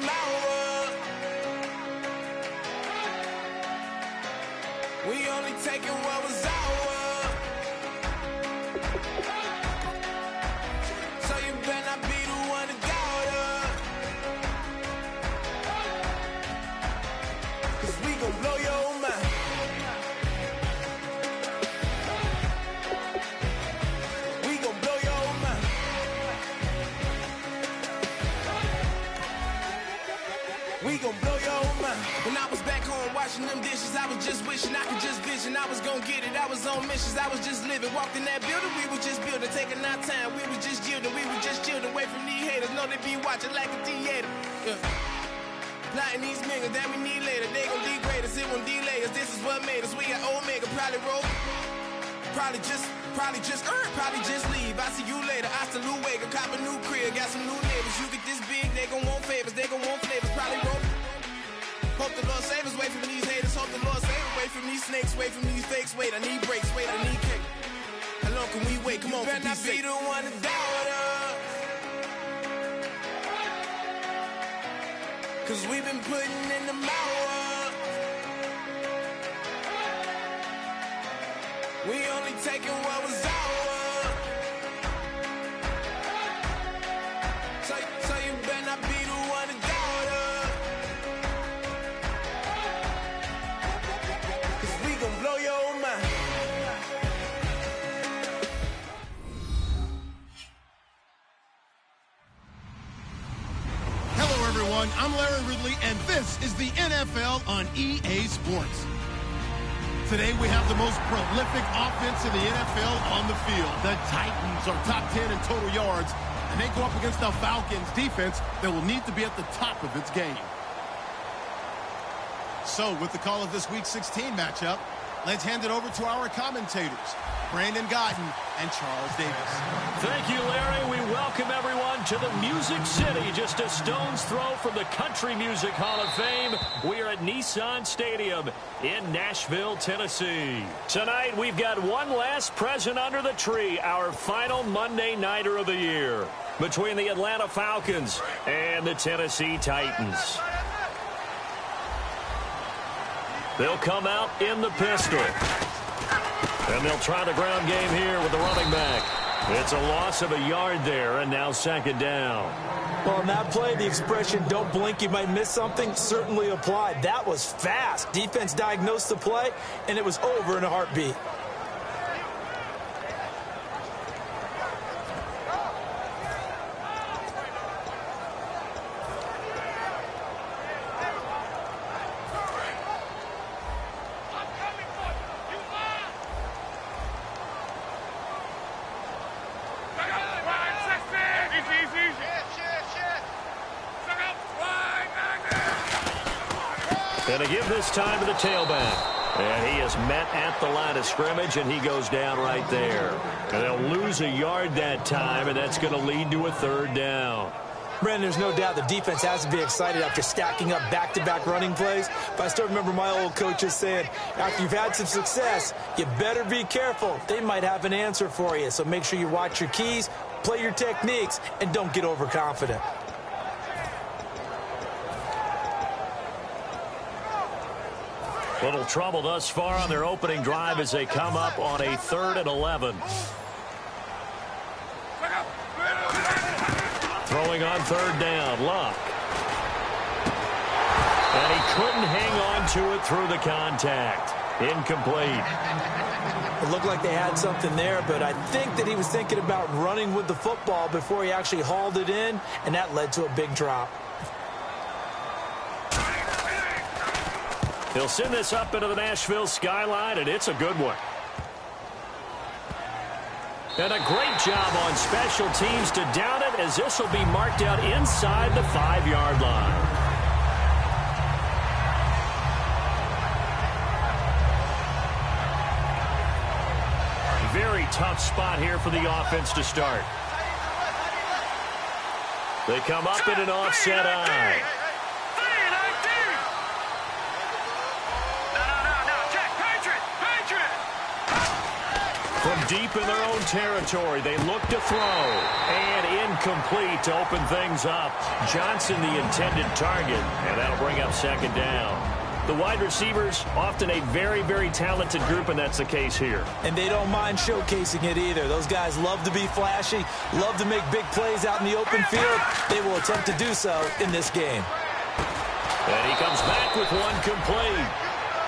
mouth. We only taking what was ours. So you better not be the one to doubt us. 'Cause we gon' blow your mind. We gon' blow your mind. We gon' blow your mind. When I was back home washing them dishes, I was just wishing I could just vision. I was gon' get it, I was on missions, I was just living. Walked in that building, we was just building, taking our time. We was just yielding, we was just chilling away from these haters. Know they be watching like a theater. Yeah. Plotting these niggas that we need later. They gon' degrade us, it won't delay us. This is what made us. We got Omega, probably roll. Probably just leave. I see you later. I salute Wake, cop a new crib, got some new neighbors. You get this big, they gon' want favors, they gon' want flavors. Probably roll. Hope the Lord save us, wait from these haters. Hope the Lord save us, wait from these snakes, wait from these fakes. Wait, I need breaks, wait, I need cake. How long can we wait? Come on, better not be the one to doubt us. 'Cause we've been putting in the mouth. We only taking what was ours. So you better not be the one to doubt us. 'Cause we gon' blow your mind. Hello, everyone. I'm Larry Ridley, and this is the NFL on EA Sports. Today, we have the most prolific offense in the NFL on the field. The Titans are top 10 in total yards, and they go up against the Falcons defense that will need to be at the top of its game. So, with the call of this Week 16 matchup, let's hand it over to our commentators, Brandon Godden and Charles Davis. Thank you, Larry. We welcome everyone to the Music City, just a stone's throw from the Country Music Hall of Fame. We are at Nissan Stadium in Nashville, Tennessee. Tonight, we've got one last present under the tree, our final Monday Nighter of the year, between the Atlanta Falcons and the Tennessee Titans. They'll come out in the pistol. And they'll try the ground game here with the running back. It's a loss of a yard there, and now second down. Well, on that play, the expression, don't blink, you might miss something, certainly applied. That was fast. Defense diagnosed the play, and it was over in a heartbeat. And to give this time to the tailback. And he is met at the line of scrimmage, and he goes down right there. And they'll lose a yard that time, and that's going to lead to a third down. Brandon, there's no doubt the defense has to be excited after stacking up back-to-back running plays. But I still remember my old coaches saying, after you've had some success, you better be careful. They might have an answer for you. So make sure you watch your keys, play your techniques, and don't get overconfident. Little trouble thus far on their opening drive as they come up on a 3rd and 11. Throwing on 3rd down, Luck. And he couldn't hang on to it through the contact. Incomplete. It looked like they had something there, but I think that he was thinking about running with the football before he actually hauled it in, and that led to a big drop. He'll send this up into the Nashville skyline, and it's a good one. And a great job on special teams to down it, as this will be marked out inside the 5-yard line. Very tough spot here for the offense to start. They come up in an offset eye. From deep in their own territory. They look to throw. And incomplete to open things up. Johnson, the intended target. And that'll bring up second down. The wide receivers, often a very, very talented group, and that's the case here. And they don't mind showcasing it either. Those guys love to be flashy, love to make big plays out in the open field. They will attempt to do so in this game. And he comes back with one complete.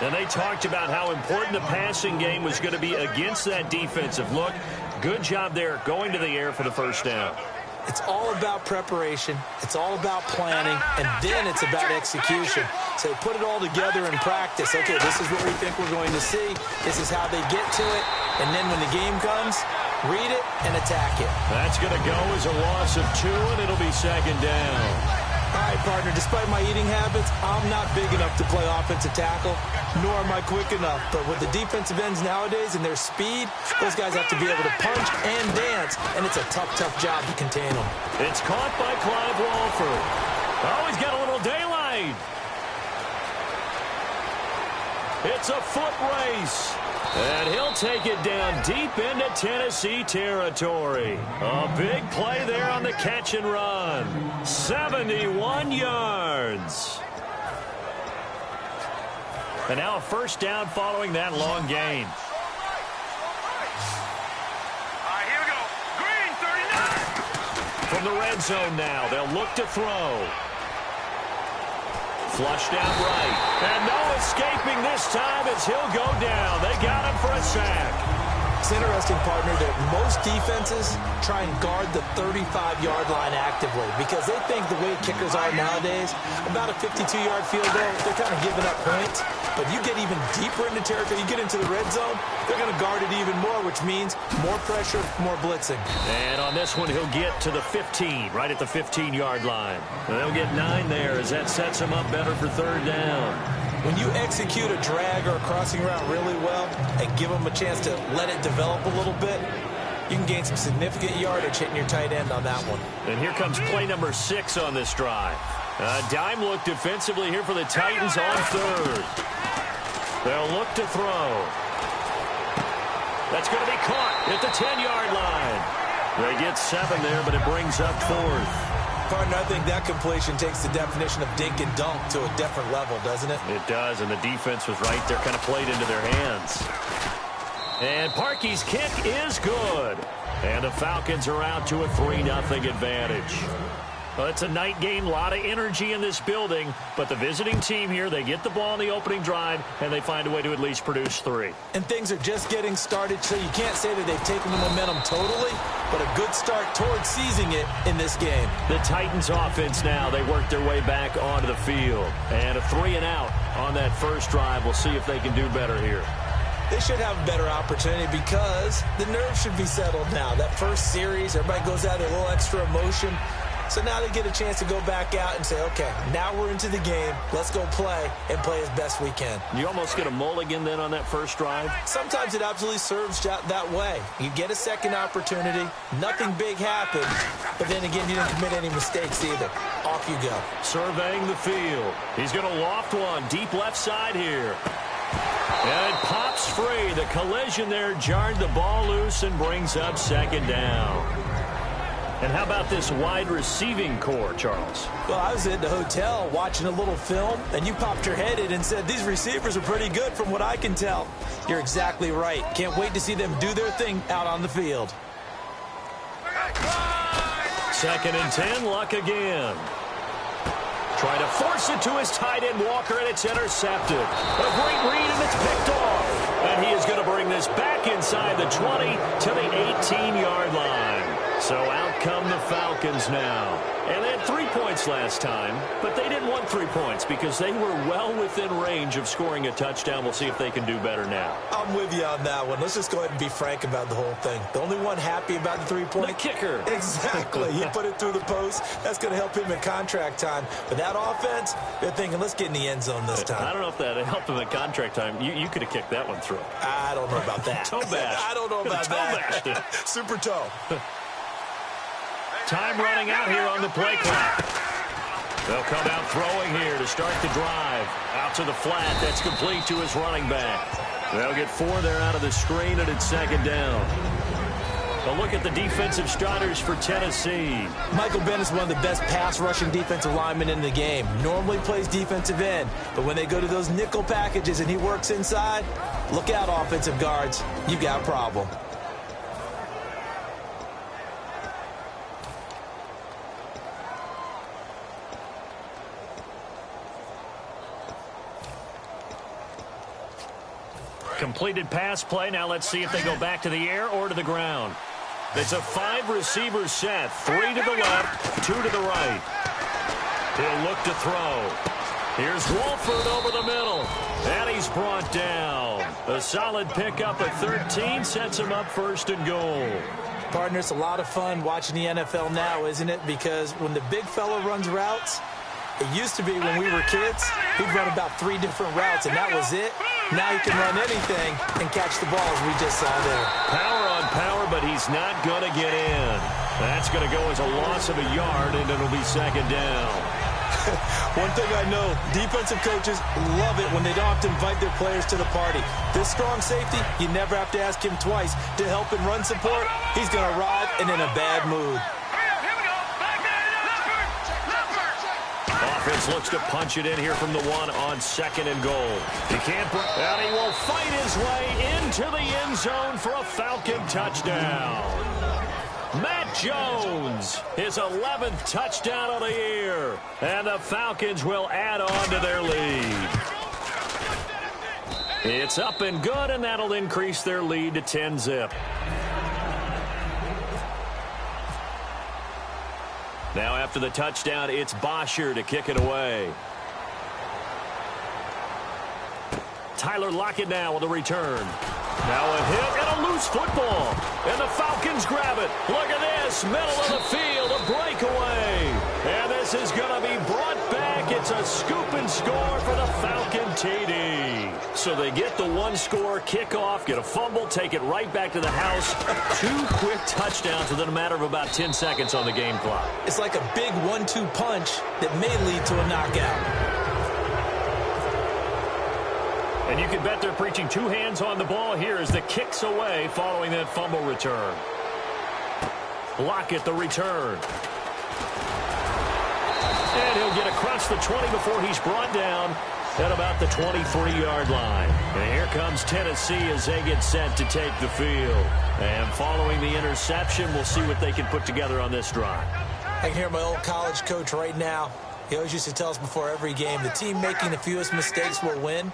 And they talked about how important the passing game was going to be against that defensive look. Good job there going to the air for the first down. It's all about preparation. It's all about planning. And then it's about execution. So they put it all together in practice. Okay, this is what we think we're going to see. This is how they get to it. And then when the game comes, read it and attack it. That's going to go as a loss of 2, and it'll be second down. All right, partner, despite my eating habits, I'm not big enough to play offensive tackle, nor am I quick enough. But with the defensive ends nowadays and their speed, those guys have to be able to punch and dance, and it's a tough, tough job to contain them. It's caught by Clive Walford. Oh, he's got a little daylight. It's a foot race. And he'll take it down deep into Tennessee territory. A big play there on the catch and run. 71 yards. And now a first down following that long gain. All right, here we go. Green, 39. From the red zone now, they'll look to throw. Flushed out right. And no escaping this time as he'll go down. They got him for a sack. It's interesting, partner, that most defenses try and guard the 35-yard line actively because they think the way kickers are nowadays, about a 52-yard field goal, they're kind of giving up points. But you get even deeper into territory, you get into the red zone, they're going to guard it even more, which means more pressure, more blitzing. And on this one, he'll get to the 15, right at the 15-yard line. And they'll get 9 there as that sets him up better for third down. When you execute a drag or a crossing route really well and give them a chance to let it develop a little bit, you can gain some significant yardage hitting your tight end on that one. And here comes play number 6 on this drive. A dime look defensively here for the Titans on third. They'll look to throw. That's going to be caught at the 10-yard line. They get 7 there, but it brings up fourth. Partner, I think that completion takes the definition of dink and dunk to a different level, doesn't it? It does, and the defense was right there, kind of played into their hands. And Parkey's kick is good. And the Falcons are out to a 3-0 advantage. Well, it's a night game, a lot of energy in this building, but the visiting team here, they get the ball in the opening drive, and they find a way to at least produce 3. And things are just getting started, so you can't say that they've taken the momentum totally, but a good start towards seizing it in this game. The Titans offense now, they work their way back onto the field. And a 3-and-out on that first drive. We'll see if they can do better here. They should have a better opportunity because the nerves should be settled now. That first series, everybody goes out with a little extra emotion. So now they get a chance to go back out and say, okay, now we're into the game. Let's go play and play as best we can. You almost get a mulligan then on that first drive? Sometimes it absolutely serves that way. You get a second opportunity. Nothing big happened. But then again, you didn't commit any mistakes either. Off you go. Surveying the field. He's going to loft one deep left side here. And it pops free. The collision there jarred the ball loose and brings up second down. And how about this wide receiving core, Charles? Well, I was at the hotel watching a little film, and you popped your head in and said, these receivers are pretty good from what I can tell. You're exactly right. Can't wait to see them do their thing out on the field. 2nd and 10, Luck again. Trying to force it to his tight end, Walker, and it's intercepted. A great read, and it's picked off. And he is going to bring this back inside the 20 to the 18-yard line. So out come the Falcons now. And they had 3 points last time, but they didn't want 3 points because they were well within range of scoring a touchdown. We'll see if they can do better now. I'm with you on that one. Let's just go ahead and be frank about the whole thing. The only one happy about the 3-point. The kicker. Exactly. He put it through the post. That's going to help him in contract time. But that offense, they're thinking, let's get in the end zone this time. I don't know if that helped him in contract time. You could have kicked that one through. I don't know about that. Toe bash. I don't know about that. Super toe. Time running out here on the play clock. They'll come out throwing here to start the drive. Out to the flat. That's complete to his running back. They'll get 4 there out of the screen, and it's second down. A look at the defensive starters for Tennessee. Michael Bennett's one of the best pass-rushing defensive linemen in the game. Normally plays defensive end, but when they go to those nickel packages and he works inside, look out, offensive guards. You got a problem. Completed pass play. Now let's see if they go back to the air or to the ground. It's a 5-receiver set. 3 to the left, 2 to the right. He'll look to throw. Here's Wolford over the middle. And he's brought down. A solid pickup at 13 sets him up first and goal. Partner, it's a lot of fun watching the NFL now, isn't it? Because when the big fella runs routes, it used to be when we were kids, he'd run about 3 different routes, and that was it. Now he can run anything and catch the ball, as we just saw there. Power on power, but he's not going to get in. That's going to go as a loss of a yard, and it'll be second down. One thing I know, defensive coaches love it when they don't have to invite their players to the party. This strong safety, you never have to ask him twice to help in run support. He's going to arrive and in a bad mood. Offense looks to punch it in here from the 1 on second and goal. He can't, and he will fight his way into the end zone for a Falcon touchdown. Matt Jones, his 11th touchdown of the year. And the Falcons will add on to their lead. It's up and good, and that'll increase their lead to 10-zip. Now after the touchdown, it's Bosher to kick it away. Tyler Lockett now with a return. Now a hit and a loose football. And the Falcons grab it. Look at this. Middle of the field, a breakaway. And this is going to be brought back. It's a scoop and score for the Falcon TD. So they get the 1-score kickoff, get a fumble, take it right back to the house. 2 quick touchdowns within a matter of about 10 seconds on the game clock. It's like a big 1-2 punch that may lead to a knockout. And you can bet they're preaching 2 hands on the ball here as the kick's away following that fumble return. Lockett the return. And he'll get across the 20 before he's brought down at about the 23-yard line. And here comes Tennessee as they get set to take the field. And following the interception, we'll see what they can put together on this drive. I can hear my old college coach right now. He always used to tell us before every game, the team making the fewest mistakes will win.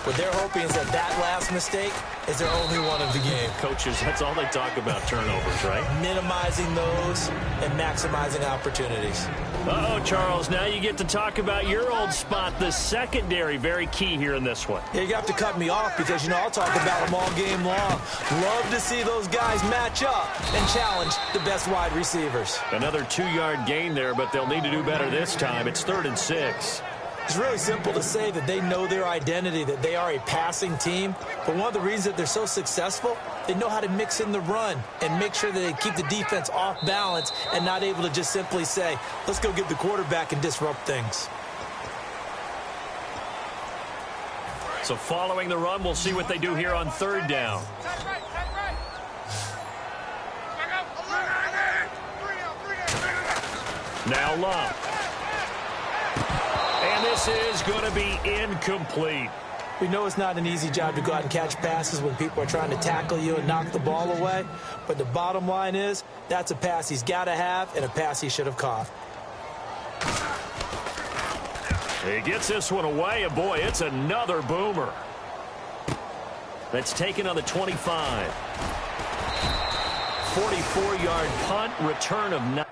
What they're hoping is that last mistake is their only one of the game. Coaches, that's all they talk about, turnovers, right? Minimizing those and maximizing opportunities. Uh-oh, Charles, now you get to talk about your old spot, the secondary. Very key here in this one. Yeah, you have to cut me off because, I'll talk about them all game long. Love to see those guys match up and challenge the best wide receivers. Another 2-yard gain there, but they'll need to do better this time. It's 3rd and 6. It's really simple to say that they know their identity, that they are a passing team. But one of the reasons that they're so successful, they know how to mix in the run and make sure that they keep the defense off balance and not able to just simply say, let's go get the quarterback and disrupt things. So following the run, we'll see what they do here on 3rd down. Now Love. And this is going to be incomplete. We know it's not an easy job to go out and catch passes when people are trying to tackle you and knock the ball away. But the bottom line is, that's a pass he's got to have and a pass he should have caught. He gets this one away, and boy, it's another boomer. That's taken on the 25. 44-yard punt, return of 9.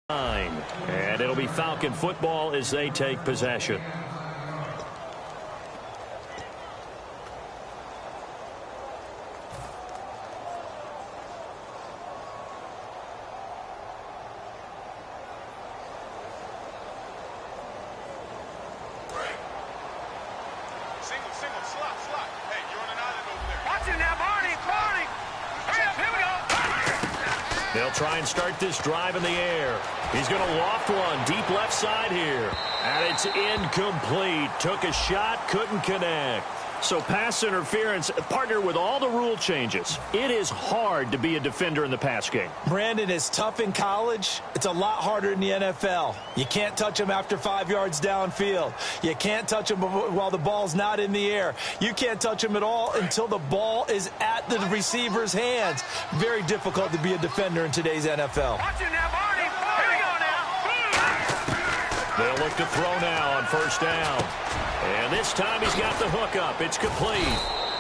And it'll be Falcon football as they take possession. They'll try and start this drive in the air. He's going to loft one deep left side here. And it's incomplete. Took a shot, couldn't connect. So pass interference, partner with all the rule changes. It is hard to be a defender in the pass game. Brandon, is tough in college. It's a lot harder in the NFL. You can't touch him after 5 yards downfield. You can't touch him while the ball's not in the air. You can't touch him at all until the ball is at the receiver's hands. Very difficult to be a defender in today's NFL. They'll look to throw now on first down. And this time he's got the hook up. It's complete.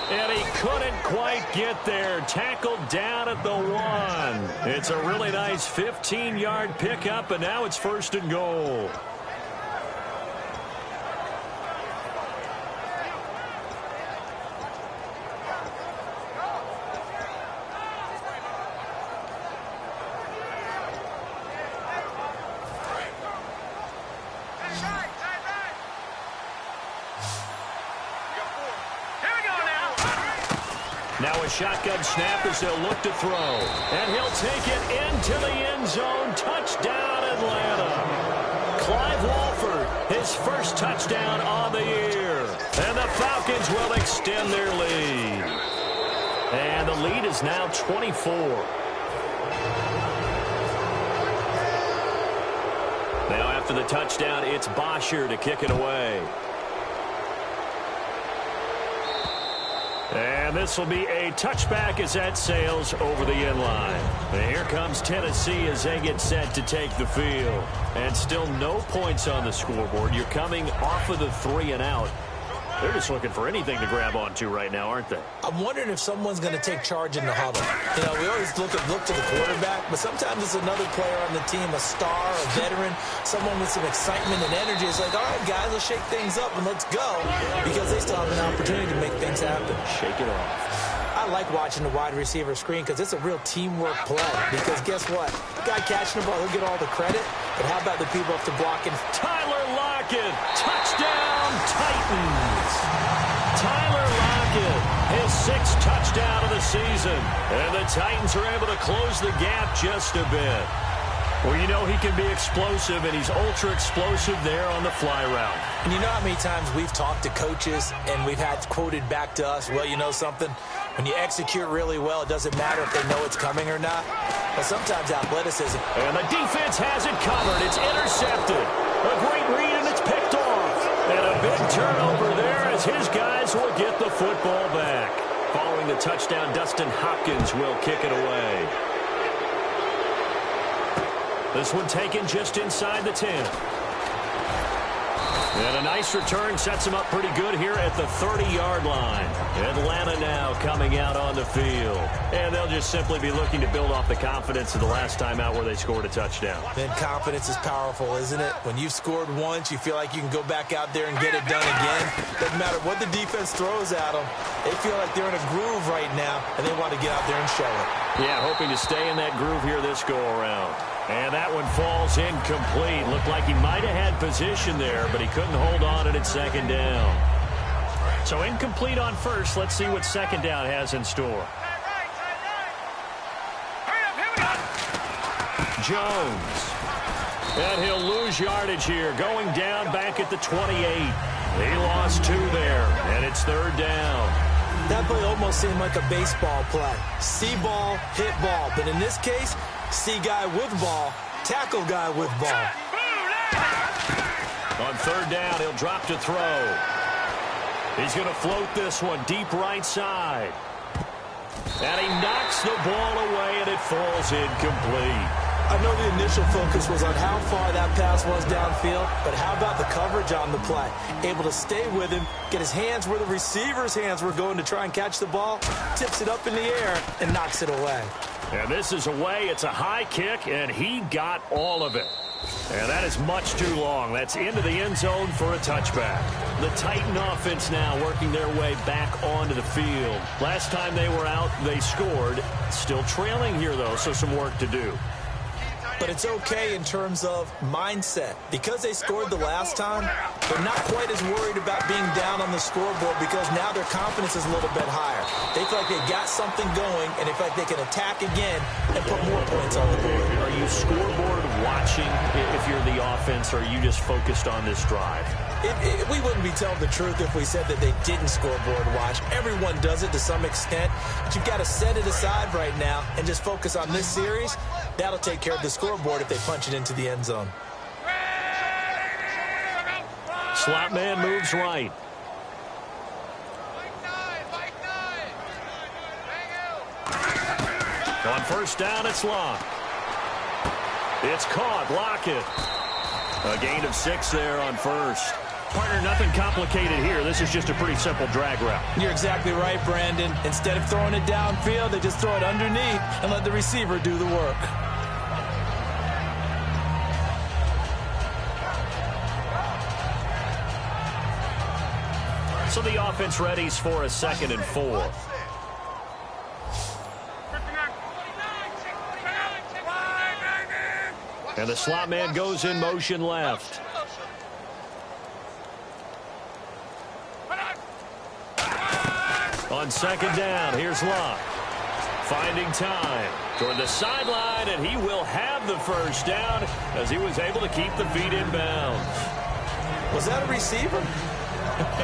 And he couldn't quite get there. Tackled down at the 1. It's a really nice 15-yard pickup, and now it's first and goal. Now a shotgun snap as they'll look to throw. And he'll take it into the end zone. Touchdown, Atlanta. Clive Walford, his first touchdown on the year. And the Falcons will extend their lead. And the lead is now 24. Now after the touchdown, it's Bosher to kick it away. And this will be a touchback as that sails over the end line. And here comes Tennessee as they get set to take the field. And still no points on the scoreboard. You're coming off of the 3 and out. They're just looking for anything to grab onto right now, aren't they? I'm wondering if someone's going to take charge in the huddle. You know, we always look to the quarterback, but sometimes it's another player on the team, a star, a veteran, someone with some excitement and energy. It's like, all right, guys, let's shake things up and let's go, because they still have an opportunity to make things happen. Shake it off. I like watching the wide receiver screen because it's a real teamwork play. Because guess what? The guy catching the ball, he'll get all the credit. But how about the people up to blocking? Tyler Lockett, touchdown Titans. Tyler Lockett, his 6th touchdown of the season. And the Titans are able to close the gap just a bit. Well, you know he can be explosive, and he's ultra explosive there on the fly route. And you know how many times we've talked to coaches and we've had quoted back to us, well, you know something? When you execute really well, it doesn't matter if they know it's coming or not. But sometimes athleticism. And the defense has it covered. It's intercepted. A great read, and it's picked off. And a big turnover there as his guys will get the football back. Following the touchdown, Dustin Hopkins will kick it away. This one taken just inside the 10. And a nice return sets him up pretty good here at the 30-yard line. Atlanta now coming out on the field. And they'll just simply be looking to build off the confidence of the last time out where they scored a touchdown. Then confidence is powerful, isn't it? When you've scored once, you feel like you can go back out there and get it done again. Doesn't matter what the defense throws at them. They feel like they're in a groove right now, and they want to get out there and show it. Yeah, hoping to stay in that groove here this go-around. And that one falls incomplete. Looked like he might have had position there, but he couldn't hold on at second down. So incomplete on first. Let's see what second down has in store. Jones. And he'll lose yardage here. Going down back at the 28. He lost 2 there, and it's 3rd down. That play almost seemed like a baseball play. See ball, hit ball. But in this case, see guy with ball, tackle guy with ball. On 3rd down, he'll drop to throw. He's going to float this one deep right side. And he knocks the ball away, and it falls incomplete. I know the initial focus was on how far that pass was downfield, but how about the coverage on the play? Able to stay with him, get his hands where the receiver's hands were going to try and catch the ball, tips it up in the air, and knocks it away. And this is away. It's a high kick, and he got all of it. And that is much too long. That's into the end zone for a touchback. The Titan offense now working their way back onto the field. Last time they were out, they scored. Still trailing here, though, so some work to do. But it's okay in terms of mindset. Because they scored the last time, they're not quite as worried about being down on the scoreboard because now their confidence is a little bit higher. They feel like they got something going, and they feel like they can attack again and put more points on the board. Are you scoreboard watching if you're the offense, or are you just focused on this drive? We wouldn't be telling the truth if we said that they didn't scoreboard watch. Everyone does it to some extent, but you've got to set it aside right now and just focus on this series. That'll take care of the scoreboard if they punch it into the end zone. Slot man moves right. On first down, it's Locke. It's caught. Lockett. A gain of 6 there on first. Partner, nothing complicated here. This is just a pretty simple drag route. You're exactly right, Brandon. Instead of throwing it downfield, they just throw it underneath and let the receiver do the work. So the offense readies for a 2nd and 4. And the slot man goes in motion left. On 2nd down, here's Locke. Finding time toward the sideline, and he will have the first down as he was able to keep the feet in bounds. Was that a receiver?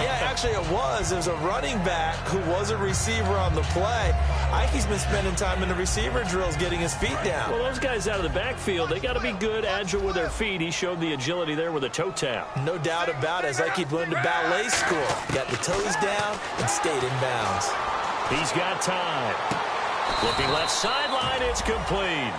Yeah, actually it was. It was a running back who was a receiver on the play. Ike's been spending time in the receiver drills getting his feet down. Well, those guys out of the backfield, they got to be good, agile with their feet. He showed the agility there with a toe tap. No doubt about it. It's like he'd went to ballet school. Got the toes down and stayed in bounds. He's got time. Looking left sideline, it's complete.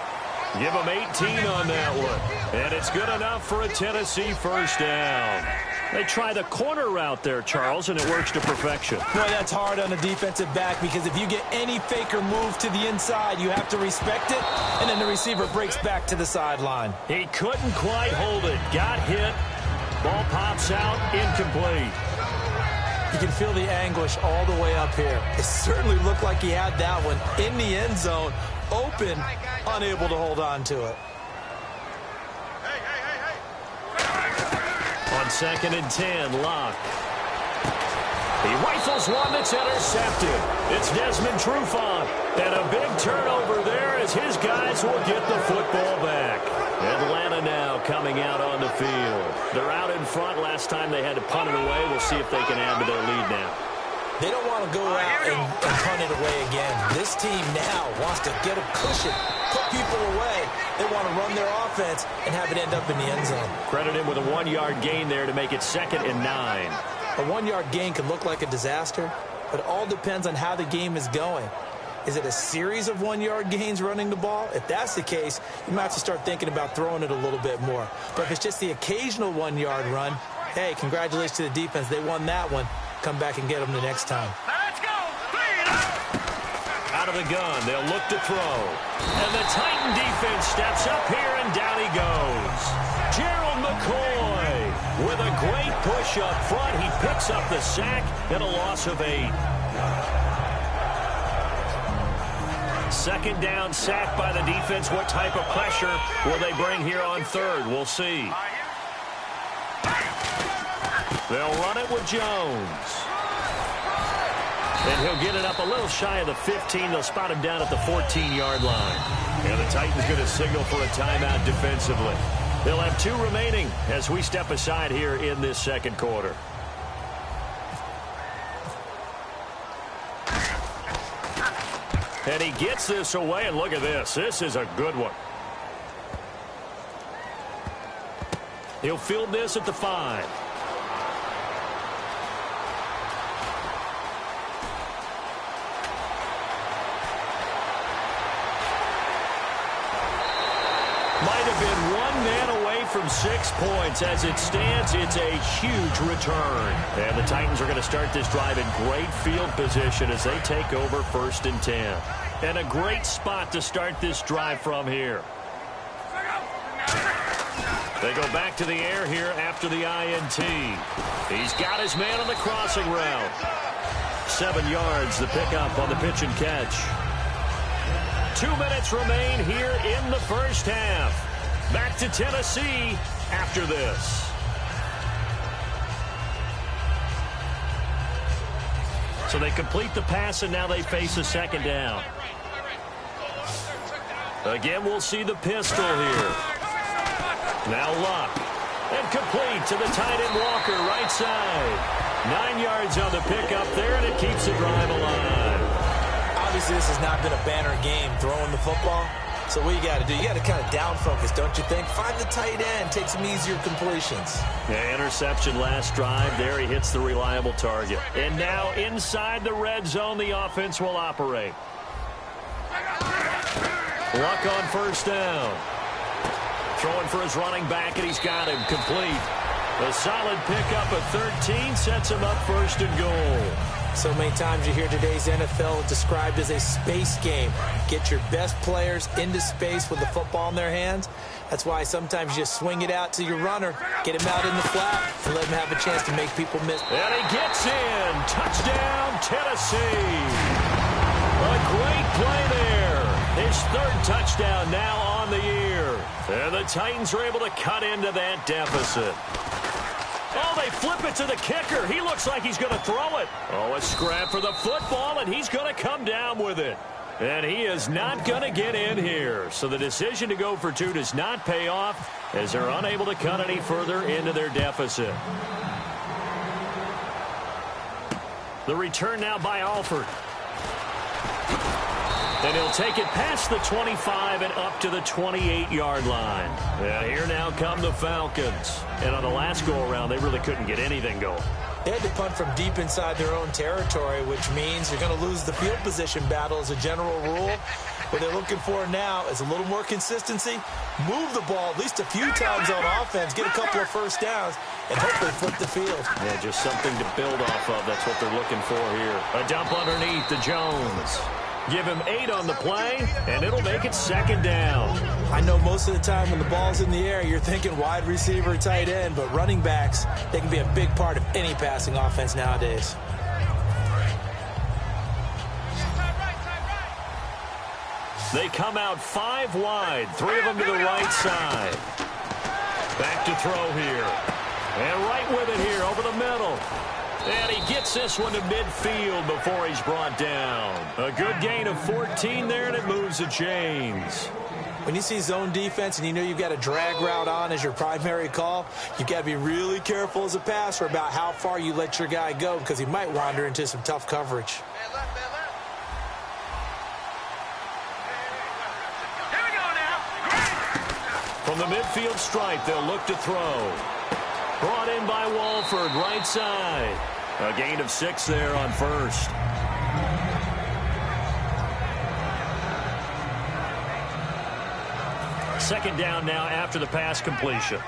Give him 18 on that one. And it's good enough for a Tennessee first down. They try the corner route there, Charles, and it works to perfection. Boy, that's hard on a defensive back because if you get any fake or move to the inside, you have to respect it, and then the receiver breaks back to the sideline. He couldn't quite hold it. Got hit. Ball pops out. Incomplete. You can feel the anguish all the way up here. It certainly looked like he had that one in the end zone, open, unable to hold on to it. On 2nd and 10, Locke. He rifles one that's intercepted. It's Desmond Trufant. And a big turnover there as his guys will get the football back. Atlanta now coming out on the field. They're out in front. Last time they had to punt it away. We'll see if they can add to their lead now. They don't want to go out and punt it away again. This team now wants to get a cushion, put people away. They want to run their offense and have it end up in the end zone. Credit him with a 1-yard gain there to make it 2nd and 9. A 1-yard gain can look like a disaster, but it all depends on how the game is going. Is it a series of 1-yard gains running the ball? If that's the case, you might have to start thinking about throwing it a little bit more. But if it's just the occasional 1-yard run, hey, congratulations to the defense. They won that one. Come back and get them the next time. Let's go. Out of the gun, they'll look to throw. And the Titan defense steps up here, and down he goes. Gerald McCoy with a great push up front. He picks up the sack and a loss of 8. 2nd down, sack by the defense. What type of pressure will they bring here on 3rd? We'll see. They'll run it with Jones. And he'll get it up a little shy of the 15. They'll spot him down at the 14-yard line. And the Titans going to signal for a timeout defensively. They'll have 2 remaining as we step aside here in this 2nd quarter. And he gets this away, and look at this. This is a good one. He'll field this at the 5. from 6 points. As it stands, it's a huge return. And the Titans are going to start this drive in great field position as they take over 1st and 10. And a great spot to start this drive from here. They go back to the air here after the INT. He's got his man on the crossing route. 7 yards, the pickup on the pitch and catch. 2 minutes remain here in the first half. Back to Tennessee after this. So they complete the pass, and now they face a 2nd down. Again, we'll see the pistol here. Now Luck. And complete to the tight end Walker, right side. 9 yards on the pickup there, and it keeps the drive alive. Obviously, this has not been a banner game throwing the football. So what you got to do, you got to kind of down focus, don't you think? Find the tight end, take some easier completions. Yeah, interception last drive. There he hits the reliable target. And now inside the red zone, the offense will operate. Luck on 1st down. Throwing for his running back, and he's got him complete. A solid pickup of 13 sets him up 1st and goal. So many times you hear today's NFL described as a space game. Get your best players into space with the football in their hands. That's why sometimes you just swing it out to your runner, get him out in the flat, and let him have a chance to make people miss. And he gets in. Touchdown, Tennessee. A great play there. His 3rd touchdown now on the year. And the Titans are able to cut into that deficit. Oh, they flip it to the kicker. He looks like he's going to throw it. Oh, a scrap for the football, and he's going to come down with it. And he is not going to get in here. So the decision to go for 2 does not pay off as they're unable to cut any further into their deficit. The return now by Alford. And he'll take it past the 25 and up to the 28-yard line. And here now come the Falcons. And on the last go-around, they really couldn't get anything going. They had to punt from deep inside their own territory, which means you're going to lose the field position battle as a general rule. What they're looking for now is a little more consistency, move the ball at least a few times on offense, get a couple of 1st downs, and hopefully flip the field. Yeah, just something to build off of. That's what they're looking for here. A dump underneath to Jones. Give him 8 on the play, and it'll make it 2nd down. I know most of the time when the ball's in the air, you're thinking wide receiver, tight end, but running backs, they can be a big part of any passing offense nowadays. They come out 5 wide, 3 of them to the right side. Back to throw here. And right with it here over the middle. And he gets this one to midfield before he's brought down. A good gain of 14 there, and it moves the chains. When you see zone defense and you know you've got a drag route on as your primary call, you've got to be really careful as a passer about how far you let your guy go because he might wander into some tough coverage. Here we go now. From the midfield stripe, they'll look to throw. Brought in by Walford, right side. A gain of 6 there on 1st. Second down now after the pass completion.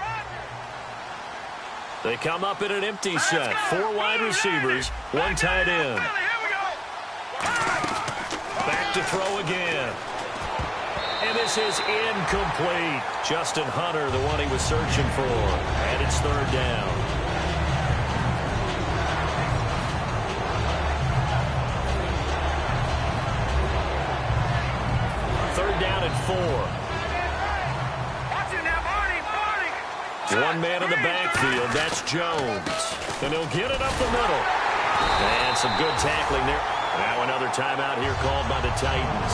They come up in an empty set. 4 wide receivers, 1 tight end. Back to throw again. And this is incomplete. Justin Hunter, the one he was searching for. And it's 3rd down. Third down and 4. Watch it now, Barney. 1 man in the backfield. That's Jones. And he'll get it up the middle. And some good tackling there. Now another timeout here called by the Titans.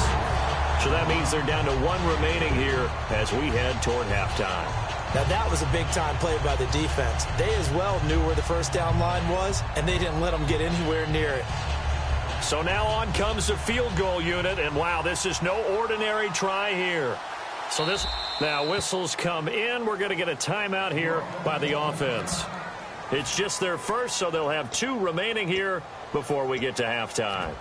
So that means they're down to 1 remaining here as we head toward halftime. Now that was a big-time play by the defense. They as well knew where the 1st down line was, and they didn't let them get anywhere near it. So now on comes the field goal unit, and wow, this is no ordinary try here. So this, now whistles come in. We're going to get a timeout here by the offense. It's just their first, so they'll have 2 remaining here before we get to halftime.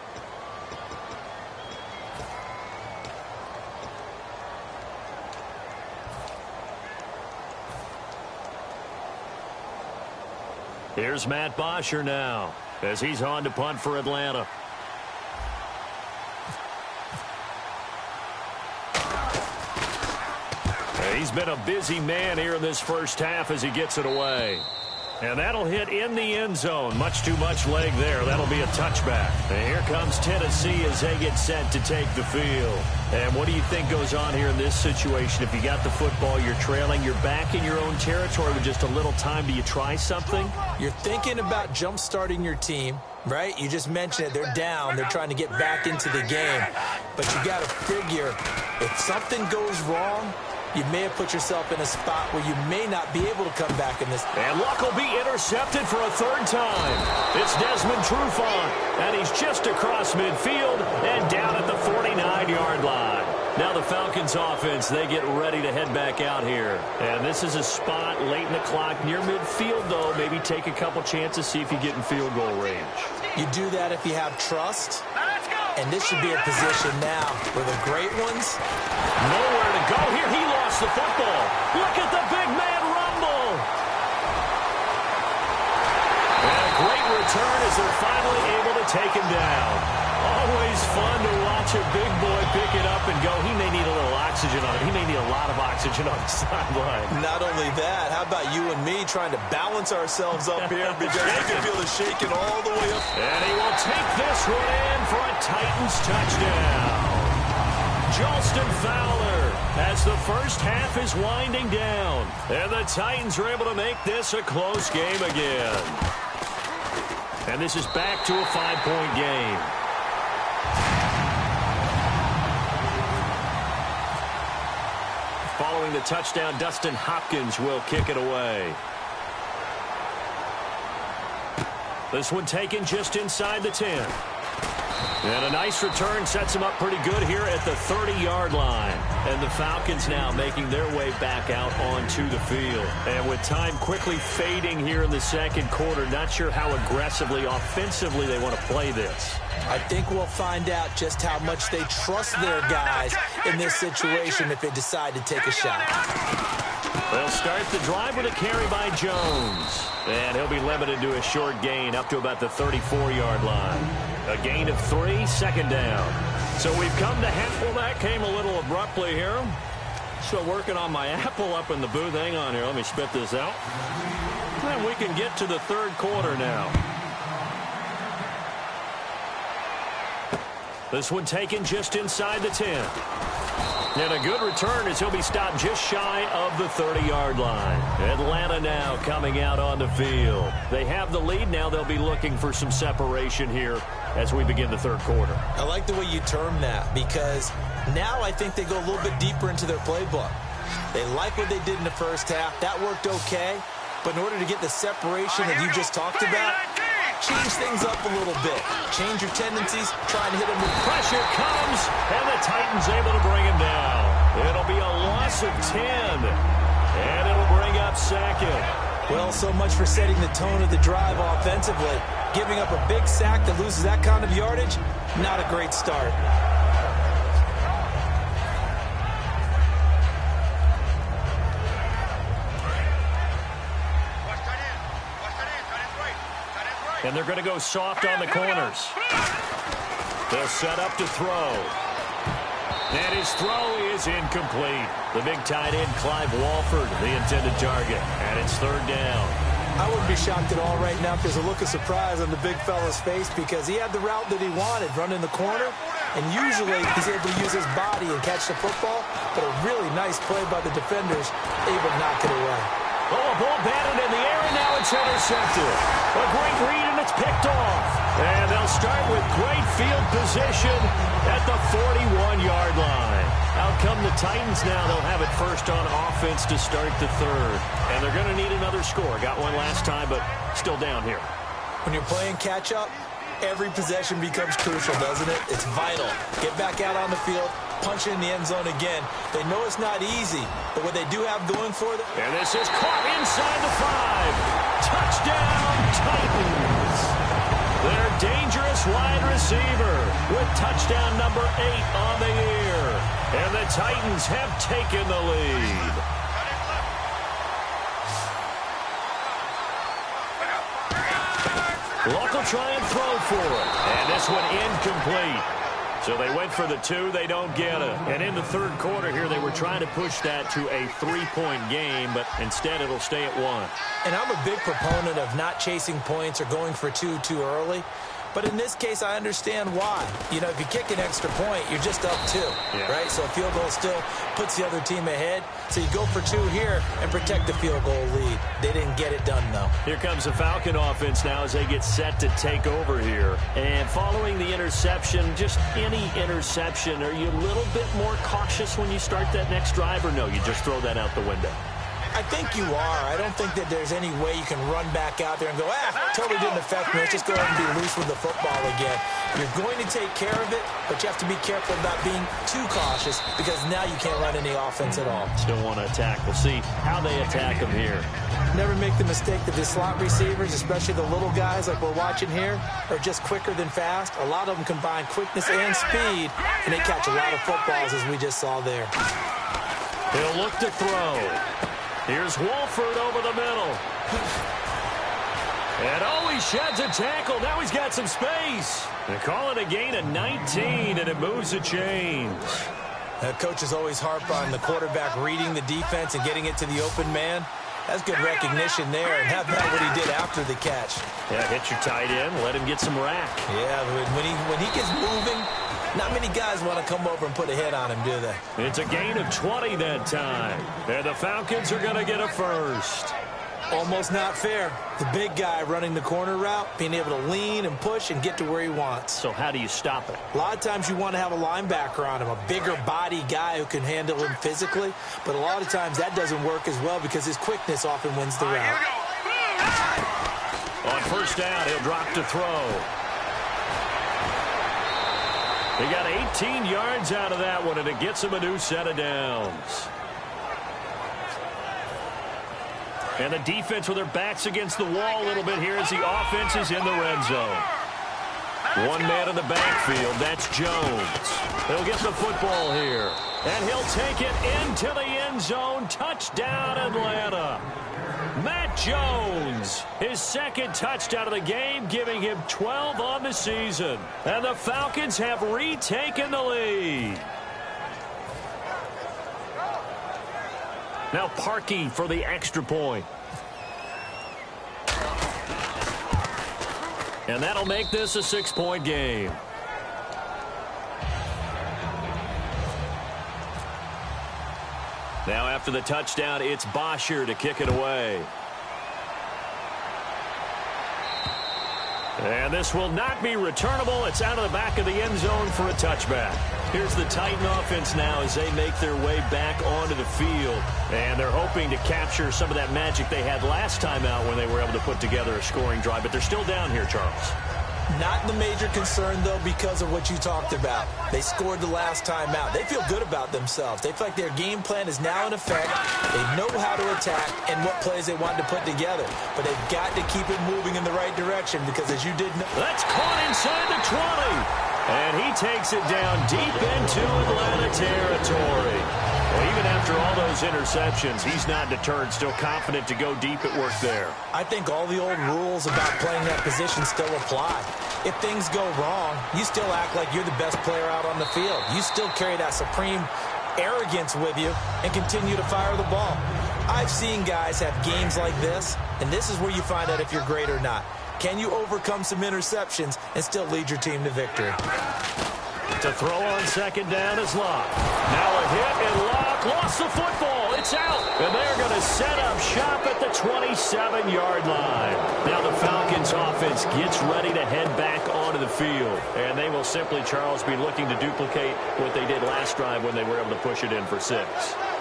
Here's Matt Bosher now as he's on to punt for Atlanta. He's been a busy man here in this first half as he gets it away. And that'll hit in the end zone. Much too much leg there. That'll be a touchback. And here comes Tennessee as they get set to take the field. And what do you think goes on here in this situation? If you got the football, you're trailing, you're back in your own territory with just a little time. Do you try something? You're thinking about jump-starting your team, right? You just mentioned it. They're down. They're trying to get back into the game. But you got to figure if something goes wrong, you may have put yourself in a spot where you may not be able to come back in this. And Luck will be intercepted for a third time. It's Desmond Trufant, and he's just across midfield and down at the 49-yard line. Now the Falcons offense, they get ready to head back out here. And this is a spot late in the clock near midfield, though. Maybe take a couple chances, see if you get in field goal range. You do that if you have trust. And this should be a position now where the great ones. Nowhere to go here. He lost the football. Look at the big man rumble. And a great return as they're finally able to take him down. Always fun to watch a big boy pick it up and go. He may need a little oxygen on it. He may need a lot of oxygen on the sideline. Not only that, how about you and me trying to balance ourselves up here because I can feel the shaking all the way up. And he will take this one in for a Titans touchdown. Jolston Fowler as the first half is winding down. And the Titans are able to make this a close game again. And this is back to a 5-point game. Following the touchdown, Dustin Hopkins will kick it away. This one taken just inside the 10. And a nice return sets him up pretty good here at the 30-yard line. And the Falcons now making their way back out onto the field. And with time quickly fading here in the second quarter, not sure how aggressively, offensively they want to play this. I think we'll find out just how much they trust their guys in this situation if they decide to take a shot. They'll start the drive with a carry by Jones. And he'll be limited to a short gain up to about the 34-yard line. A gain of 3, second down. So we've come to half. Well, that came a little abruptly here. Still working on my apple up in the booth. Hang on here. Let me spit this out. And we can get to the third quarter now. This one taken just inside the 10. And a good return as he'll be stopped just shy of the 30-yard line. Atlanta now coming out on the field. They have the lead. Now they'll be looking for some separation here as we begin the third quarter. I like the way you term that because now I think they go a little bit deeper into their playbook. They like what they did in the first half. That worked okay. But in order to get the separation that you just talked about, change things up a little bit. Change your tendencies. Try and hit them with pressure comes, and the Titans able to bring him down. It'll be a loss of 10, and it'll bring up second. Well, so much for setting the tone of the drive offensively. Giving up a big sack that loses that kind of yardage, not a great start. And they're going to go soft on the corners. They'll set up to throw. And his throw is incomplete. The big tight end, Clive Walford, the intended target. And it's third down. I wouldn't be shocked at all right now if there's a look of surprise on the big fella's face because he had the route that he wanted, running the corner. And usually he's able to use his body and catch the football. But a really nice play by the defenders, able to knock it away. Oh, a ball batted in the air, and now it's intercepted. A great read, and it's picked off. And they'll start with great field position at the 41-yard line. Out come the Titans now. They'll have it first on offense to start the third. And they're going to need another score. Got one last time, but still down here. When you're playing catch-up, every possession becomes crucial, doesn't it? It's vital. Get back out on the field. Punch in the end zone again. They know it's not easy, but what they do have going for them. And this is caught inside the 5. Touchdown, Titans. Their dangerous wide receiver with touchdown number 8 on the year. And the Titans have taken the lead. Luck will try and throw for it. And this one incomplete. So they went for the 2. They don't get it. And in the third quarter here, they were trying to push that to a 3-point game, but instead it'll stay at 1. And I'm a big proponent of not chasing points or going for 2 too early. But in this case, I understand why. You know, if you kick an extra point, you're just up 2, right? So a field goal still puts the other team ahead. So you go for 2 here and protect the field goal lead. They didn't get it done, though. Here comes the Falcon offense now as they get set to take over here. And following the interception, just any interception, are you a little bit more cautious when you start that next drive, or no, you just throw that out the window? I think you are. I don't think that there's any way you can run back out there and go, totally didn't affect me. Let's just go ahead and be loose with the football again. You're going to take care of it, but you have to be careful about being too cautious because now you can't run any offense at all. Still want to attack. We'll see how they attack them here. Never make the mistake that the slot receivers, especially the little guys like we're watching here, are just quicker than fast. A lot of them combine quickness and speed, and they catch a lot of footballs as we just saw there. He'll look to throw. Here's Wolford over the middle. And he sheds a tackle. Now he's got some space. They call it a gain of 19, and it moves the chains. Coaches always harp on the quarterback reading the defense and getting it to the open man. That's good recognition there, and how about what he did after the catch? Yeah, hit your tight end, let him get some rack. Yeah, when he gets moving, not many guys want to come over and put a hit on him, do they? It's a gain of 20 that time. And the Falcons are going to get a first. Almost not fair. The big guy running the corner route, being able to lean and push and get to where he wants. So how do you stop it? A lot of times you want to have a linebacker on him, a bigger body guy who can handle him physically. But a lot of times that doesn't work as well because his quickness often wins the route. On first down, he'll drop to throw. He got 18 yards out of that one, and it gets him a new set of downs. And the defense with their backs against the wall a little bit here as the offense is in the red zone. One man in the backfield, that's Jones. He'll get the football here. And he'll take it into the end zone. Touchdown, Atlanta. Matt Jones, his second touchdown of the game, giving him 12 on the season. And the Falcons have retaken the lead. Now Parkey for the extra point. And that'll make this a 6-point game. Now after the touchdown, it's Bosher to kick it away. And this will not be returnable. It's out of the back of the end zone for a touchback. Here's the Titan offense now as they make their way back onto the field. And they're hoping to capture some of that magic they had last time out when they were able to put together a scoring drive. But they're still down here, Charles. Not the major concern, though, because of what you talked about. They scored the last time out. They feel good about themselves. They feel like their game plan is now in effect. They know how to attack and what plays they want to put together. But they've got to keep it moving in the right direction because, as you did know... That's caught inside the 20. And he takes it down deep into Atlanta territory. Well, even after all those interceptions, he's not deterred, still confident to go deep at work there. I think all the old rules about playing that position still apply. If things go wrong, you still act like you're the best player out on the field. You still carry that supreme arrogance with you and continue to fire the ball. I've seen guys have games like this, and this is where you find out if you're great or not. Can you overcome some interceptions and still lead your team to victory? To throw on second down is Locke. Now a hit, and Locke lost the football. It's out. And they're going to set up shop at the 27-yard line. Now the Falcons offense gets ready to head back onto the field. And they will simply, Charles, be looking to duplicate what they did last drive when they were able to push it in for 6.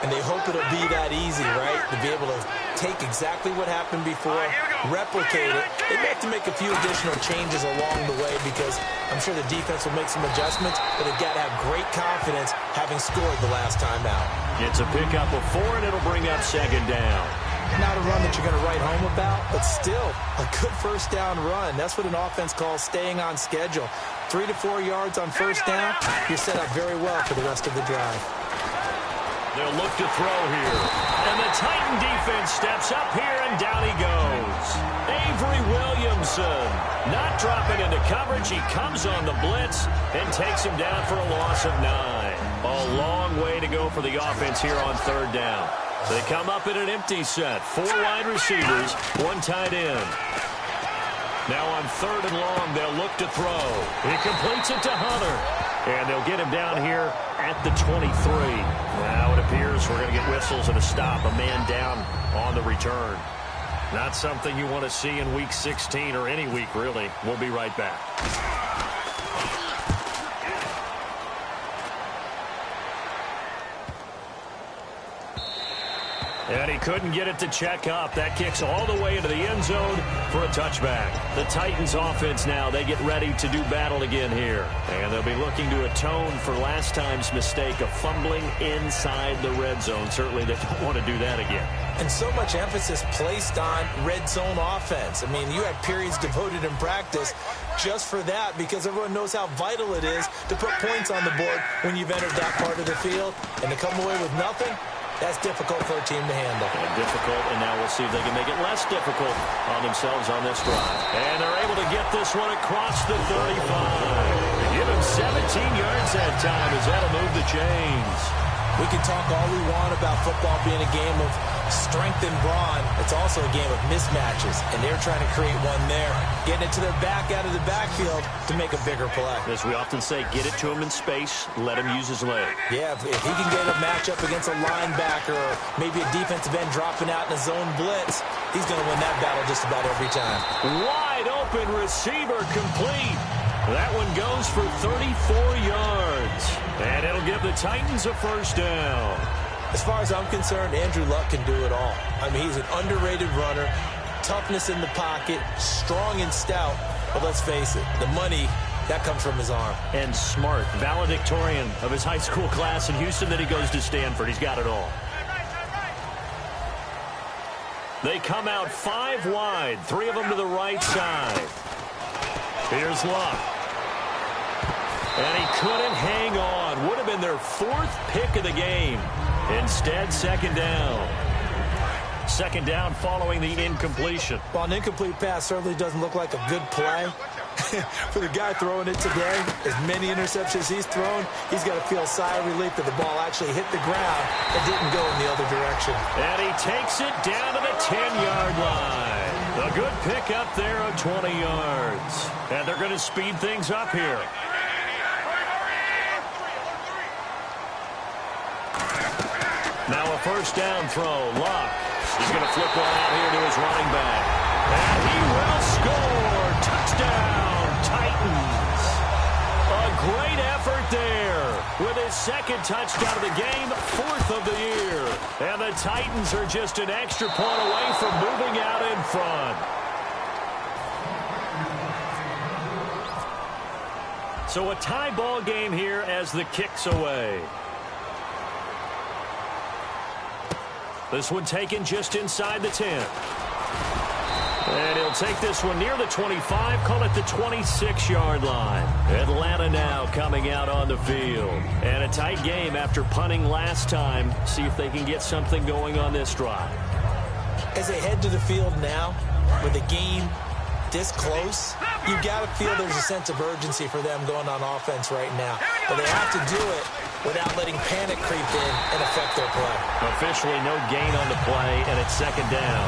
And they hope it'll be that easy, right? To be able to take exactly what happened before, replicate it. They may have to make a few additional changes along the way because I'm sure the defense will make some adjustments, but they've got to have great confidence having scored the last time out. It's a pickup of 4, and it'll bring up second down. Not a run that you're going to write home about, but still a good first down run. That's what an offense calls staying on schedule. 3 to 4 yards on first down, you're set up very well for the rest of the drive. They'll look to throw here. And the Titan defense steps up here, and down he goes. Avery Williamson not dropping into coverage. He comes on the blitz and takes him down for a loss of 9. A long way to go for the offense here on 3rd down. They come up in an empty set. 4 wide receivers, 1 tight end. Now on 3rd and long, they'll look to throw. He completes it to Hunter. And they'll get him down here at the 23. Now it appears we're going to get whistles and a stop. A man down on the return. Not something you want to see in Week 16 or any week, really. We'll be right back. And he couldn't get it to check up. That kicks all the way into the end zone for a touchback. The Titans offense now, they get ready to do battle again here. And they'll be looking to atone for last time's mistake of fumbling inside the red zone. Certainly they don't want to do that again. And so much emphasis placed on red zone offense. I mean, you had periods devoted in practice just for that because everyone knows how vital it is to put points on the board when you've entered that part of the field. And to come away with nothing, that's difficult for a team to handle. And difficult, and now we'll see if they can make it less difficult on themselves on this drive. And they're able to get this one across the 35. They give him 17 yards that time as that'll move the chains. We can talk all we want about football being a game of strength and brawn. It's also a game of mismatches, and they're trying to create one there. Getting it to their back out of the backfield to make a bigger play. As we often say, get it to him in space, let him use his leg. Yeah, if he can get a matchup against a linebacker or maybe a defensive end dropping out in a zone blitz, he's going to win that battle just about every time. Wide open receiver complete. That one goes for 34 yards. And it'll give the Titans a 1st down. As far as I'm concerned, Andrew Luck can do it all. I mean, he's an underrated runner, toughness in the pocket, strong and stout. But let's face it, the money, that comes from his arm. And smart, valedictorian of his high school class in Houston. Then he goes to Stanford. He's got it all. They come out 5 wide, 3 of them to the right side. Here's Luck. And he couldn't hang on. Would have been their 4th pick of the game. Instead, 2nd down. 2nd down following the incompletion. Well, an incomplete pass certainly doesn't look like a good play. For the guy throwing it today, as many interceptions he's thrown, he's got to feel a sigh of relief that the ball actually hit the ground and didn't go in the other direction. And he takes it down to the 10-yard line. A good pick up there of 20 yards. And they're going to speed things up here. Now a 1st down throw. Luck. He's going to flip one out here to his running back. And he will score. Touchdown, Titans. A great effort there with his 2nd touchdown of the game, 4th of the year. And the Titans are just an extra point away from moving out in front. So a tie ball game here as the kick's away. This one taken just inside the 10. And he'll take this one near the 25, call it the 26-yard line. Atlanta now coming out on the field. And a tight game after punting last time. See if they can get something going on this drive. As they head to the field now, with the game this close, you've got to feel there's a sense of urgency for them going on offense right now. But they have to do it without letting panic creep in and affect their play. Officially no gain on the play, and it's 2nd down.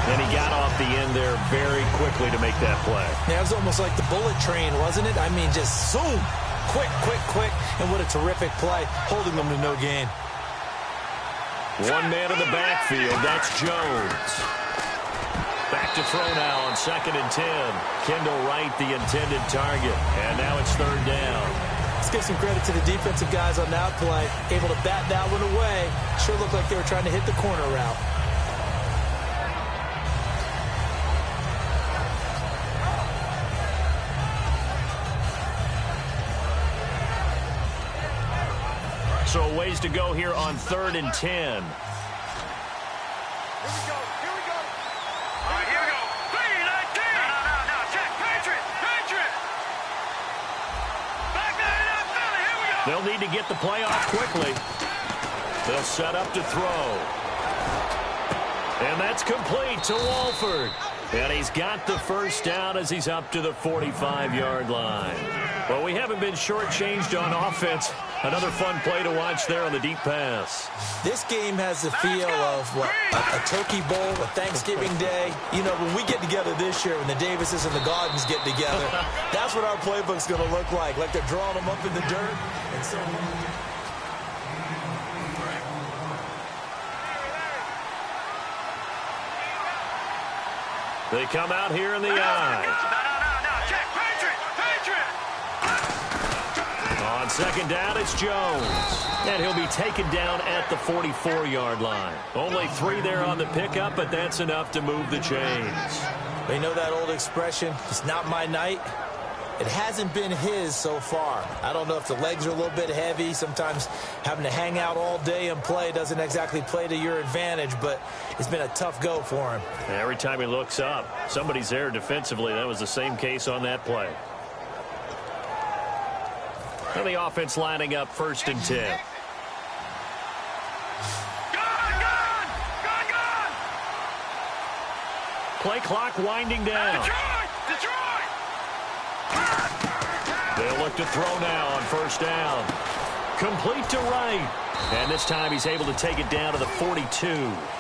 And he got off the end there very quickly to make that play. Yeah, it was almost like the bullet train, wasn't it? I mean, just zoom, quick, quick, quick, and what a terrific play, holding them to no gain. One man in the backfield, that's Jones. Back to throw now on 2nd and 10. Kendall Wright, the intended target. And now it's 3rd down. Let's give some credit to the defensive guys on that play. Able to bat that one away. Sure looked like they were trying to hit the corner route. So a ways to go here on 3rd and 10. They'll need to get the play off quickly. They'll set up to throw. And that's complete to Walford. And he's got the first down as he's up to the 45-yard line. Well, we haven't been shortchanged on offense. Another fun play to watch there on the deep pass. This game has the feel of what, a turkey bowl, a Thanksgiving day. You know, when we get together this year, when the Davises and the Gaudens get together, that's what our playbook's going to look like they're drawing them up in the dirt. And so... They come out here in the eye. No. Check. Patriot. On second down, it's Jones. And he'll be taken down at the 44-yard line. Only 3 there on the pickup, but that's enough to move the chains. They know that old expression, it's not my night. It hasn't been his so far. I don't know if the legs are a little bit heavy. Sometimes having to hang out all day and play doesn't exactly play to your advantage, but it's been a tough go for him. Every time he looks up, somebody's there defensively. That was the same case on that play. And the offense lining up 1st and 10. Gone! Play clock winding down. Detroit! They'll look to throw now on 1st down. Complete to Wright. And this time he's able to take it down to the 42.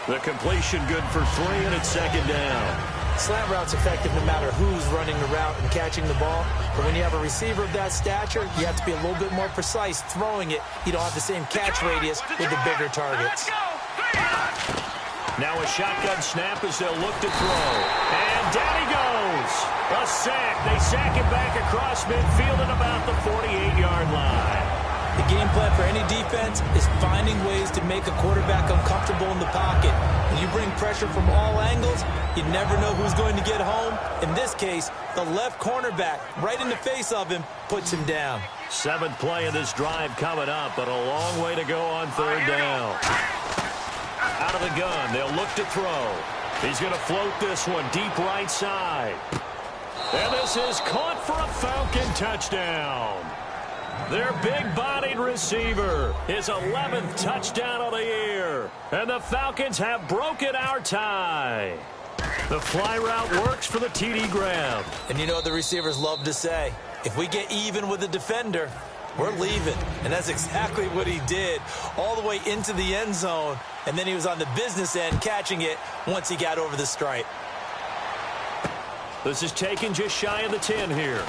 The completion good for 3, and it's 2nd down. Slant route's effective no matter who's running the route and catching the ball. But when you have a receiver of that stature, you have to be a little bit more precise throwing it. You don't have the same catch radius with the bigger targets. Now a shotgun snap as they'll look to throw. And down he goes. A sack. They sack him back across midfield at about the 48-yard line. The game plan for any defense is finding ways to make a quarterback uncomfortable in the pocket. When you bring pressure from all angles, you never know who's going to get home. In this case, the left cornerback, right in the face of him, puts him down. 7th play of this drive coming up, but a long way to go on 3rd down. Out of the gun, they'll look to throw. He's going to float this one deep right side. And this is caught for a Falcon touchdown. Their big-bodied receiver, his 11th touchdown of the year. And the Falcons have broken our tie. The fly route works for the TD grab. And you know what the receivers love to say? If we get even with the defender, we're leaving. And that's exactly what he did, all the way into the end zone. And then he was on the business end catching it once he got over the stripe. This is taken just shy of the 10 here.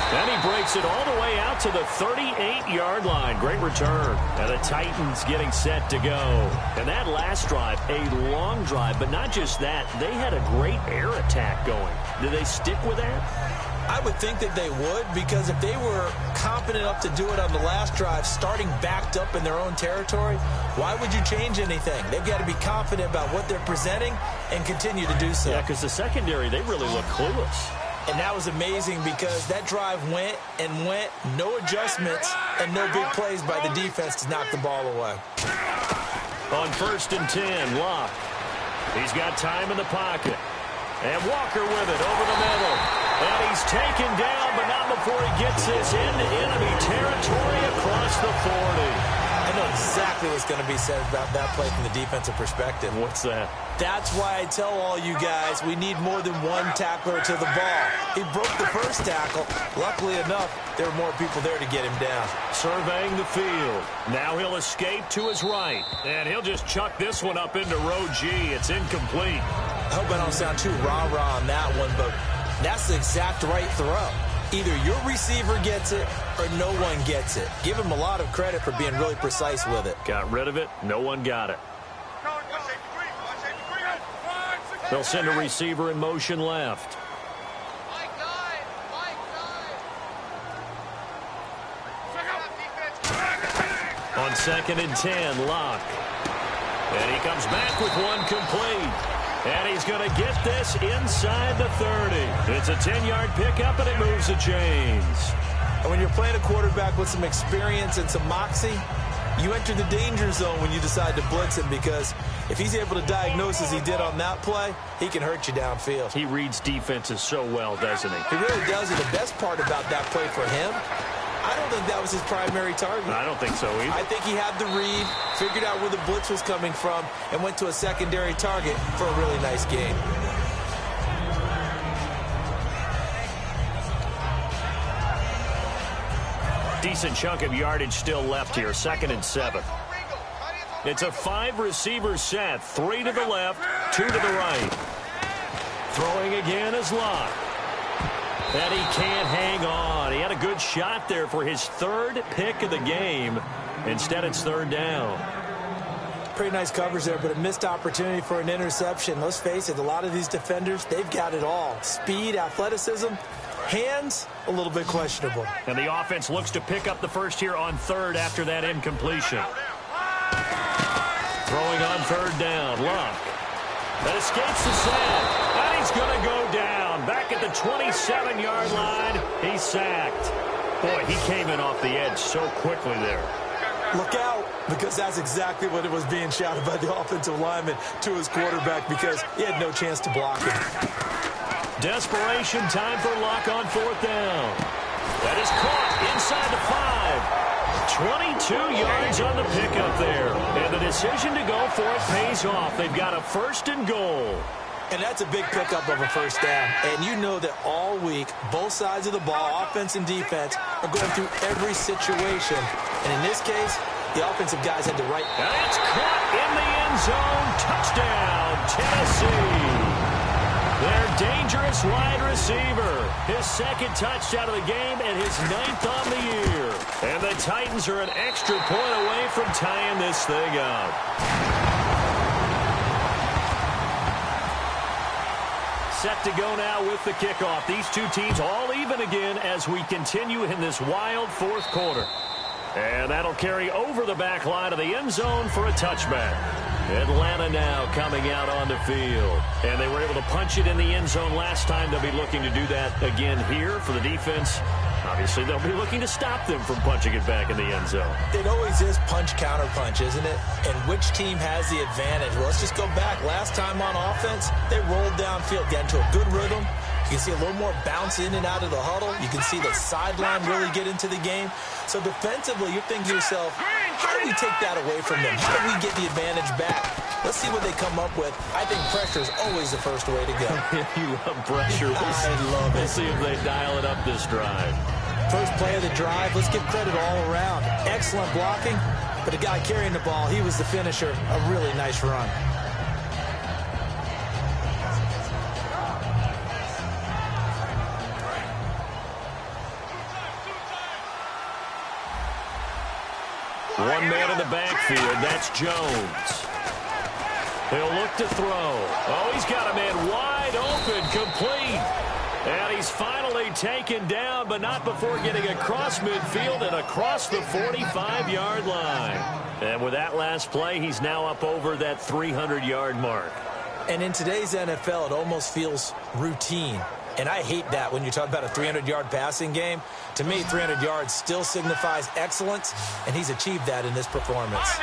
And he breaks it all the way out to the 38-yard line. Great return. And the Titans getting set to go. And that last drive, a long drive, but not just that. They had a great air attack going. Did they stick with that? I would think that they would, because if they were competent enough to do it on the last drive, starting backed up in their own territory, why would you change anything? They've got to be confident about what they're presenting and continue to do so. Yeah, because the secondary, they really look clueless. And that was amazing because that drive went and went, no adjustments, and no big plays by the defense to knock the ball away. On 1st and 10, Locke. He's got time in the pocket. And Walker with it over the middle. And he's taken down, but not before he gets this into enemy territory across the 40. I know exactly what's going to be said about that play from the defensive perspective. What's that? That's why I tell all you guys we need more than one tackler to the ball. He broke the first tackle. Luckily enough, there were more people there to get him down. Surveying the field. Now he'll escape to his right. And he'll just chuck this one up into row G. It's incomplete. I hope I don't sound too rah-rah on that one, but that's the exact right throw. Either your receiver gets it or no one gets it. Give him a lot of credit for being really precise with it. Got rid of it. No one got it. They'll send a receiver in motion left. On 2nd and 10, Locke. And he comes back with one complete. And he's going to get this inside the 30. It's a 10-yard pickup, and it moves the chains. And when you're playing a quarterback with some experience and some moxie, you enter the danger zone when you decide to blitz him, because if he's able to diagnose as he did on that play, he can hurt you downfield. He reads defenses so well, doesn't he? He really does. And the best part about that play for him, I don't think that was his primary target. I don't think so either. I think he had the read, figured out where the blitz was coming from, and went to a secondary target for a really nice gain. Decent chunk of yardage still left here, 2nd and 7. It's a 5-receiver set, 3 to the left, 2 to the right. Throwing again is Locke. And he can't hang on. He had a good shot there for his 3rd pick of the game. Instead, it's 3rd down. Pretty nice coverage there, but a missed opportunity for an interception. Let's face it, a lot of these defenders, they've got it all. Speed, athleticism, hands, a little bit questionable. And the offense looks to pick up the first here on 3rd after that incompletion. Throwing on 3rd down, Locke. That escapes the sack. And he's going to go down. Back at the 27-yard line, he's sacked. Boy, he came in off the edge so quickly there. Look out, because that's exactly what it was being shouted by the offensive lineman to his quarterback, because he had no chance to block it. Desperation time for Locke on 4th down. That is caught inside the 5. 22 yards on the pickup there. And the decision to go for it pays off. They've got a 1st and goal. And that's a big pickup of a 1st down. And you know that all week, both sides of the ball, offense and defense, are going through every situation. And in this case, the offensive guys had the right. And it's caught in the end zone. Touchdown, Tennessee. Their dangerous wide receiver. His 2nd touchdown of the game and his 9th on the year. And the Titans are an extra point away from tying this thing up. Set to go now with the kickoff. These two teams all even again as we continue in this wild 4th quarter. And that'll carry over the back line of the end zone for a touchback. Atlanta now coming out on the field. And they were able to punch it in the end zone last time. They'll be looking to do that again here for the defense. Obviously, they'll be looking to stop them from punching it back in the end zone. It always is punch-counter-punch, isn't it? And which team has the advantage? Well, let's just go back. Last time on offense, they rolled downfield, got into a good rhythm. You can see a little more bounce in and out of the huddle. You can see the sideline really get into the game. So defensively, you're thinking to yourself, how do we take that away from them? How do we get the advantage back? Let's see what they come up with. I think pressure is always the first way to go. You love pressure. I love it. We'll see if they dial it up this drive. First play of the drive, let's give credit all around. Excellent blocking, but the guy carrying the ball, he was the finisher. A really nice run. One man in the backfield, that's Jones. He'll look to throw. Oh, he's got a man wide open, complete. And he's finally taken down, but not before getting across midfield and across the 45-yard line. And with that last play, he's now up over that 300-yard mark. And in today's NFL, it almost feels routine. And I hate that when you talk about a 300-yard passing game. To me, 300 yards still signifies excellence, and he's achieved that in this performance.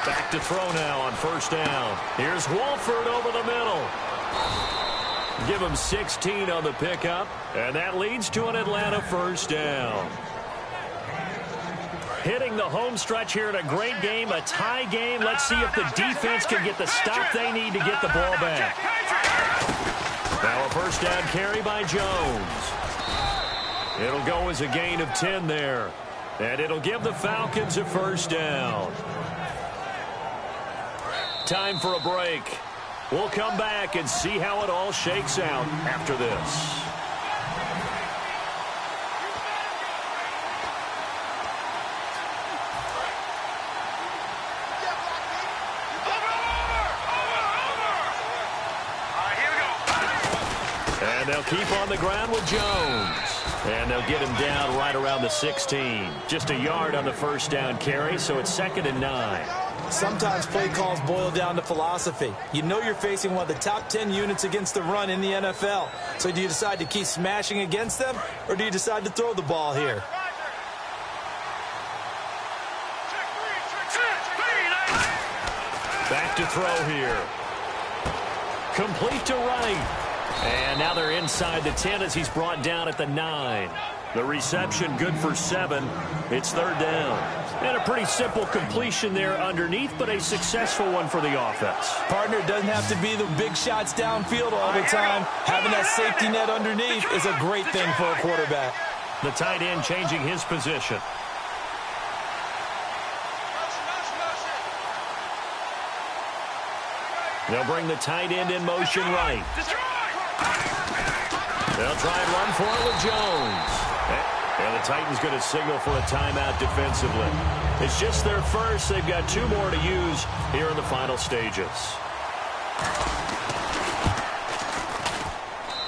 Back to throw now on 1st down. Here's Wolford over the middle. Give him 16 on the pickup, and that leads to an Atlanta 1st down. Hitting the home stretch here in a great game, a tie game. Let's see if the defense can get the stop they need to get the ball back. Now a 1st down carry by Jones. It'll go as a gain of 10 there. And it'll give the Falcons a 1st down. Time for a break. We'll come back and see how it all shakes out after this. And they'll keep on the ground with Jones. And they'll get him down right around the 16. Just a yard on the 1st down carry, so it's 2nd and 9. Sometimes play calls boil down to philosophy. You know you're facing one of the top 10 units against the run in the NFL. So do you decide to keep smashing against them, or do you decide to throw the ball here? Back to throw here. Complete to Wright. And now they're inside the 10 as he's brought down at the 9. The reception good for 7. It's third down. And a pretty simple completion there underneath, but a successful one for the offense. Partner, doesn't have to be the big shots downfield all the time. Having that safety net underneath is a great thing for a quarterback. The tight end changing his position. They'll bring the tight end in motion right. They'll try and run for it with Jones. And the Titans going to signal for a timeout defensively. It's just their first. They've got 2 more to use here in the final stages.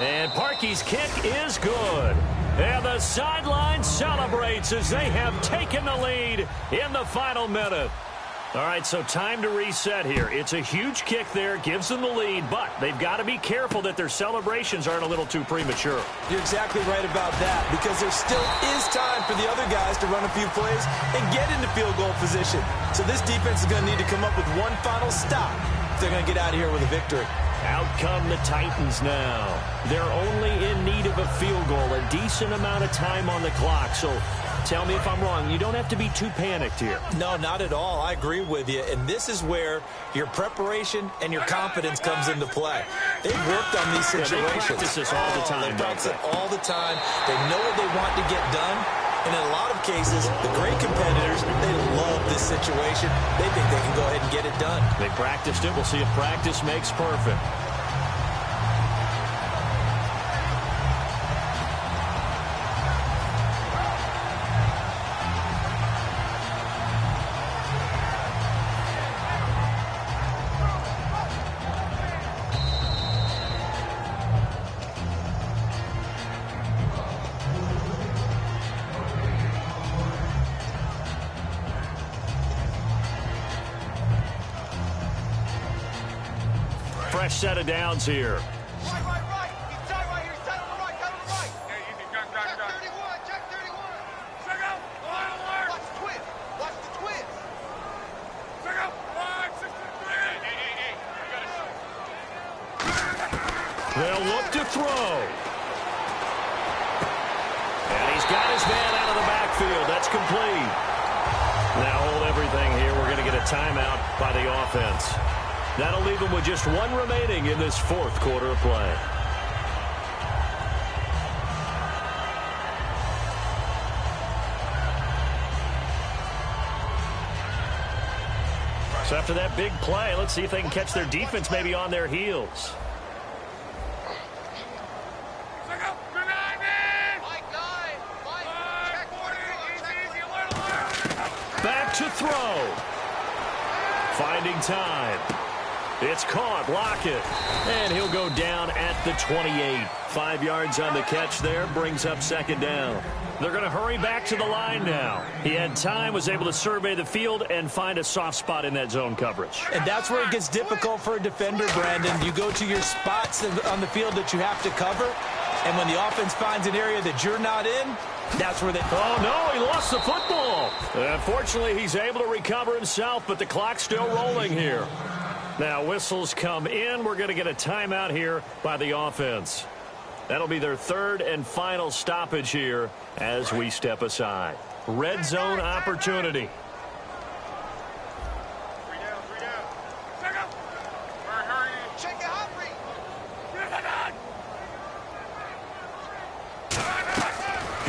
And Parkey's kick is good. And the sideline celebrates as they have taken the lead in the final minute. All right, so time to reset here. It's a huge kick there, gives them the lead, but they've got to be careful that their celebrations aren't a little too premature. You're exactly right about that, because there still is time for the other guys to run a few plays and get into field goal position. So this defense is going to need to come up with one final stop if they're going to get out of here with a victory. Out come the Titans now. They're only in need of a field goal, a decent amount of time on the clock. So tell me if I'm wrong. You don't have to be too panicked here. No, not at all. I agree with you. And this is where your preparation and your confidence comes into play. They've worked on these situations. They practice this all the time. They practice it all the time. They know what they want to get done. And in a lot of cases, the great competitors, they love this situation. They think they can go ahead and get it done. They practiced it. We'll see if practice makes perfect. Fresh set of downs here. Right. He's tight right here. He's tight on the right. Tight on the right. Yeah, easy. Check 31. Check 31. Check out. Line alert. Watch the twist. Watch the twist. Check out. Line 63. Hey. You got to shoot. They'll look to throw. And he's got his man out of the backfield. That's complete. Now hold everything here. We're going to get a timeout by the offense. That'll leave them with just 1 remaining in this 4th quarter of play. So after that big play, let's see if they can catch their defense maybe on their heels. Back to throw. Finding time. It's caught. Lockett. And he'll go down at the 28. 5 yards on the catch there. Brings up second down. They're going to hurry back to the line now. He had time, was able to survey the field and find a soft spot in that zone coverage. And that's where it gets difficult for a defender, Brandon. You go to your spots on the field that you have to cover, and when the offense finds an area that you're not in, that's where they... Oh, no, he lost the football. Unfortunately, he's able to recover himself, but the clock's still rolling here. Now, whistles come in. We're going to get a timeout here by the offense. That'll be their 3rd and final stoppage here as we step aside. Red zone opportunity. 3 down. Check out. Hurry. Check it, Humphrey.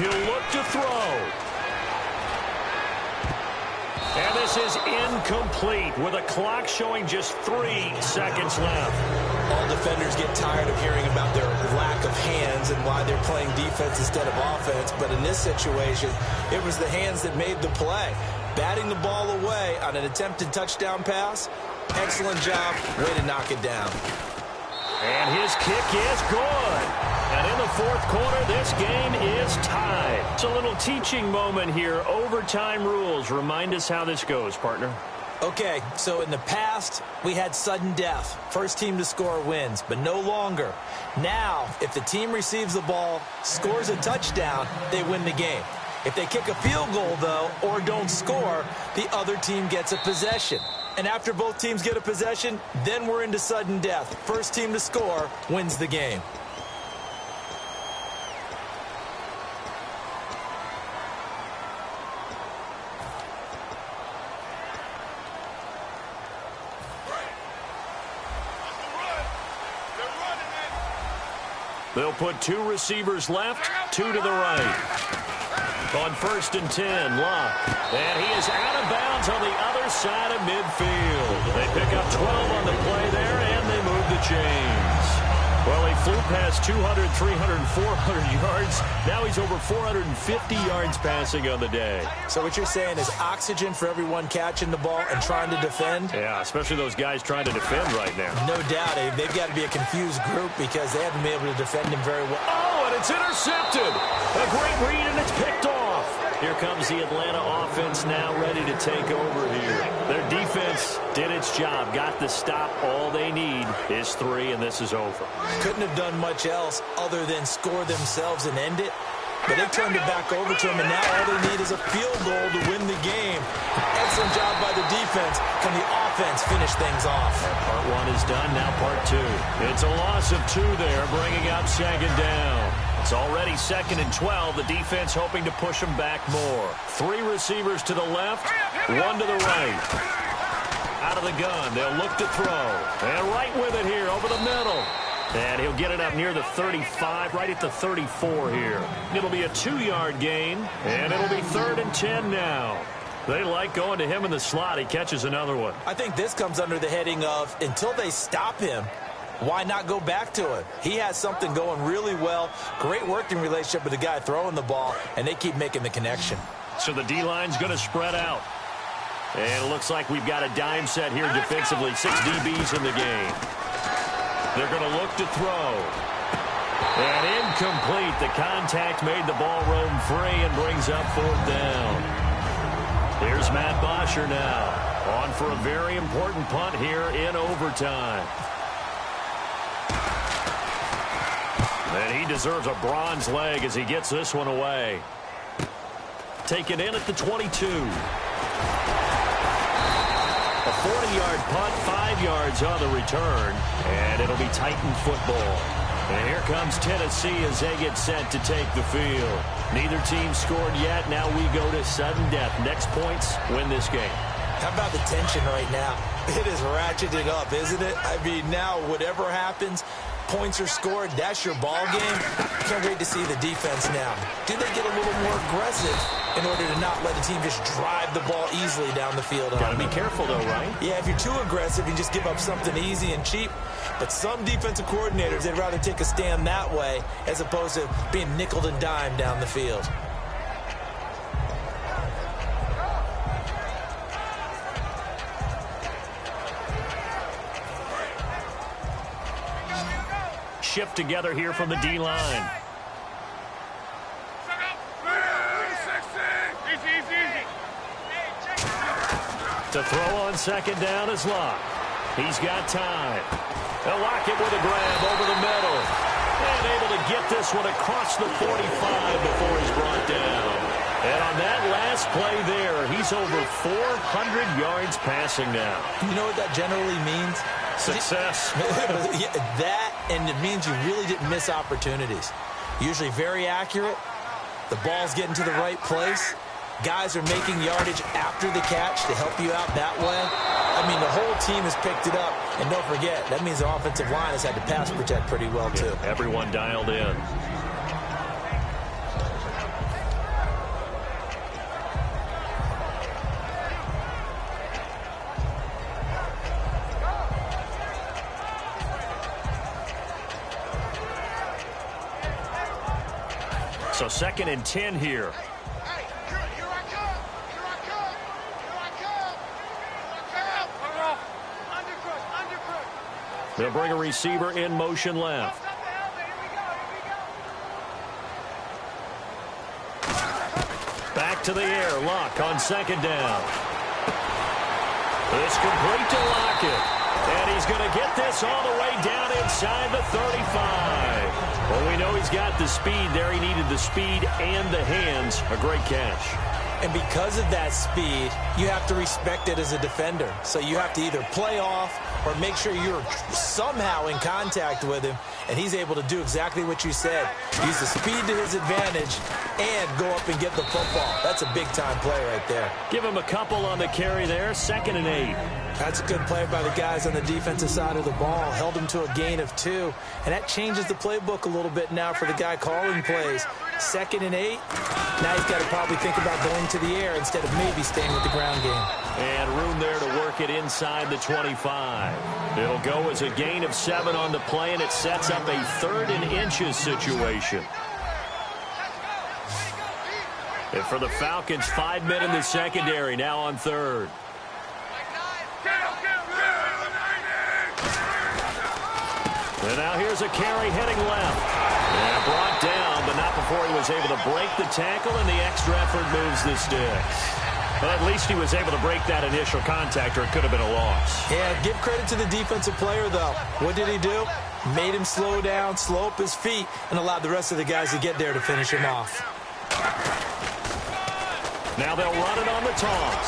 He'll look to throw. And this is incomplete with a clock showing just 3 seconds left. All defenders get tired of hearing about their lack of hands and why they're playing defense instead of offense. But in this situation, it was the hands that made the play. Batting the ball away on an attempted touchdown pass. Excellent job. Way to knock it down. And his kick is good. And in the 4th quarter, this game is tied. It's a little teaching moment here. Overtime rules. Remind us how this goes, partner. Okay, so in the past, we had sudden death. First team to score wins, but no longer. Now, if the team receives the ball, scores a touchdown, they win the game. If they kick a field goal, though, or don't score, the other team gets a possession. And after both teams get a possession, then we're into sudden death. First team to score wins the game. They'll put 2 receivers left, 2 to the right. On 1st and 10, Locke. And he is out of bounds on the other side of midfield. They pick up 12 on the play there, and they move the chains. Well, he flew past 200, 300, 400 yards. Now he's over 450 yards passing on the day. So what you're saying is oxygen for everyone catching the ball and trying to defend? Yeah, especially those guys trying to defend right now. No doubt. They've got to be a confused group because they haven't been able to defend him very well. Oh, and it's intercepted. A great read, and it's picked off. Here comes the Atlanta offense now ready to take over here. Their defense did its job, got the stop. All they need is 3, and this is over. Couldn't have done much else other than score themselves and end it. But they turned it back over to him, and now all they need is a field goal to win the game. Excellent job by the defense. Can the offense finish things off? Part 1 is done, now part 2. It's a loss of 2 there, bringing up 2nd down. It's already 2nd and 12. The defense hoping to push them back more. 3 receivers to the left, 1 to the right. Out of the gun, they'll look to throw. And right with it here, over the middle. And he'll get it up near the 35, right at the 34 here. It'll be a 2-yard gain, and it'll be 3rd and 10 now. They like going to him in the slot. He catches another one. I think this comes under the heading of until they stop him, why not go back to him? He has something going really well. Great working relationship with the guy throwing the ball, and they keep making the connection. So the D-line's going to spread out. And it looks like we've got a dime set here defensively. 6 DBs in the game. They're going to look to throw. And incomplete. The contact made the ball roam free and brings up 4th down. Here's Matt Bosher now. On for a very important punt here in overtime. And he deserves a bronze leg as he gets this one away. Taken in at the 22. A 40-yard punt, 5 yards on the return, and it'll be Titan football. And here comes Tennessee as they get set to take the field. Neither team scored yet. Now we go to sudden death. Next points win this game. How about the tension right now? It is ratcheted up, isn't it? I mean, now whatever happens, points are scored. That's your ball game. Can't wait to see the defense now. Do they get a little more aggressive in order to not let the team just drive the ball easily down the field? Got to be careful, though, right? Yeah, if you're too aggressive, you just give up something easy and cheap. But some defensive coordinators, they'd rather take a stand that way as opposed to being nickeled and dimed down the field. Shift together here from the D-line. To throw on 2nd down is Locke. He's got time. They'll lock it with a grab over the middle. And able to get this one across the 45 before he's brought down. And on that last play there, he's over 400 yards passing now. You know what that generally means? Success. Yeah, that, and it means you really didn't miss opportunities. Usually very accurate. The ball's getting to the right place. Guys are making yardage after the catch to help you out that way. I mean, the whole team has picked it up. And don't forget, that means the offensive line has had to pass protect pretty well, too. Yeah, everyone dialed in. So 2nd and 10 here. They'll bring a receiver in motion left. Back to the air. Locke on 2nd down. It's complete to Lockett. And he's going to get this all the way down inside the 35. Well, we know he's got the speed there. He needed the speed and the hands. A great catch. And because of that speed, you have to respect it as a defender. So you have to either play off or make sure you're somehow in contact with him, and he's able to do exactly what you said. Use the speed to his advantage and go up and get the football. That's a big-time play right there. Give him a couple on the carry there, 2nd and 8. That's a good play by the guys on the defensive side of the ball. Held him to a gain of 2, and that changes the playbook a little bit now for the guy calling plays. 2nd and 8. Now he's got to probably think about going to the air instead of maybe staying with the ground game. And room there to work it inside the 25. It'll go as a gain of 7 on the play, and it sets up a 3rd and inches situation. And for the Falcons, 5 men in the secondary, now on 3rd. And now here's a carry heading left. And brought down, but not before he was able to break the tackle, and the extra effort moves the sticks. Well, at least he was able to break that initial contact, or it could have been a loss. Yeah, give credit to the defensive player, though. What did he do? Made him slow down, slow up his feet, and allowed the rest of the guys to get there to finish him off. Now they'll run it on the toss.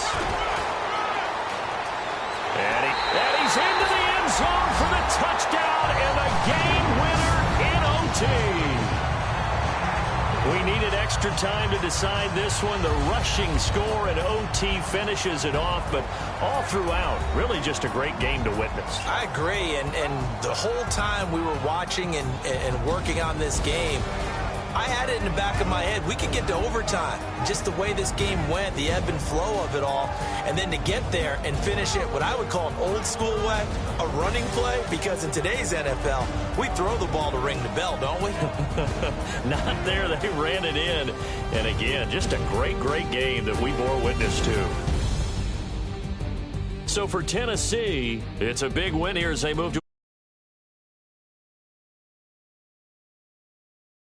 And he's into the end zone for the touchdown and a game winner in OT. We needed extra time to decide this one. The rushing score in OT finishes it off, but all throughout, really just a great game to witness. I agree, and the whole time we were watching and working on this game, I had it in the back of my head. We could get to overtime. Just the way this game went, the ebb and flow of it all, and then to get there and finish it what I would call an old school way, a running play, because in today's NFL, we throw the ball to ring the bell, don't we? Not there. They ran it in. And again, just a great, great game that we bore witness to. So for Tennessee, it's a big win here as they move to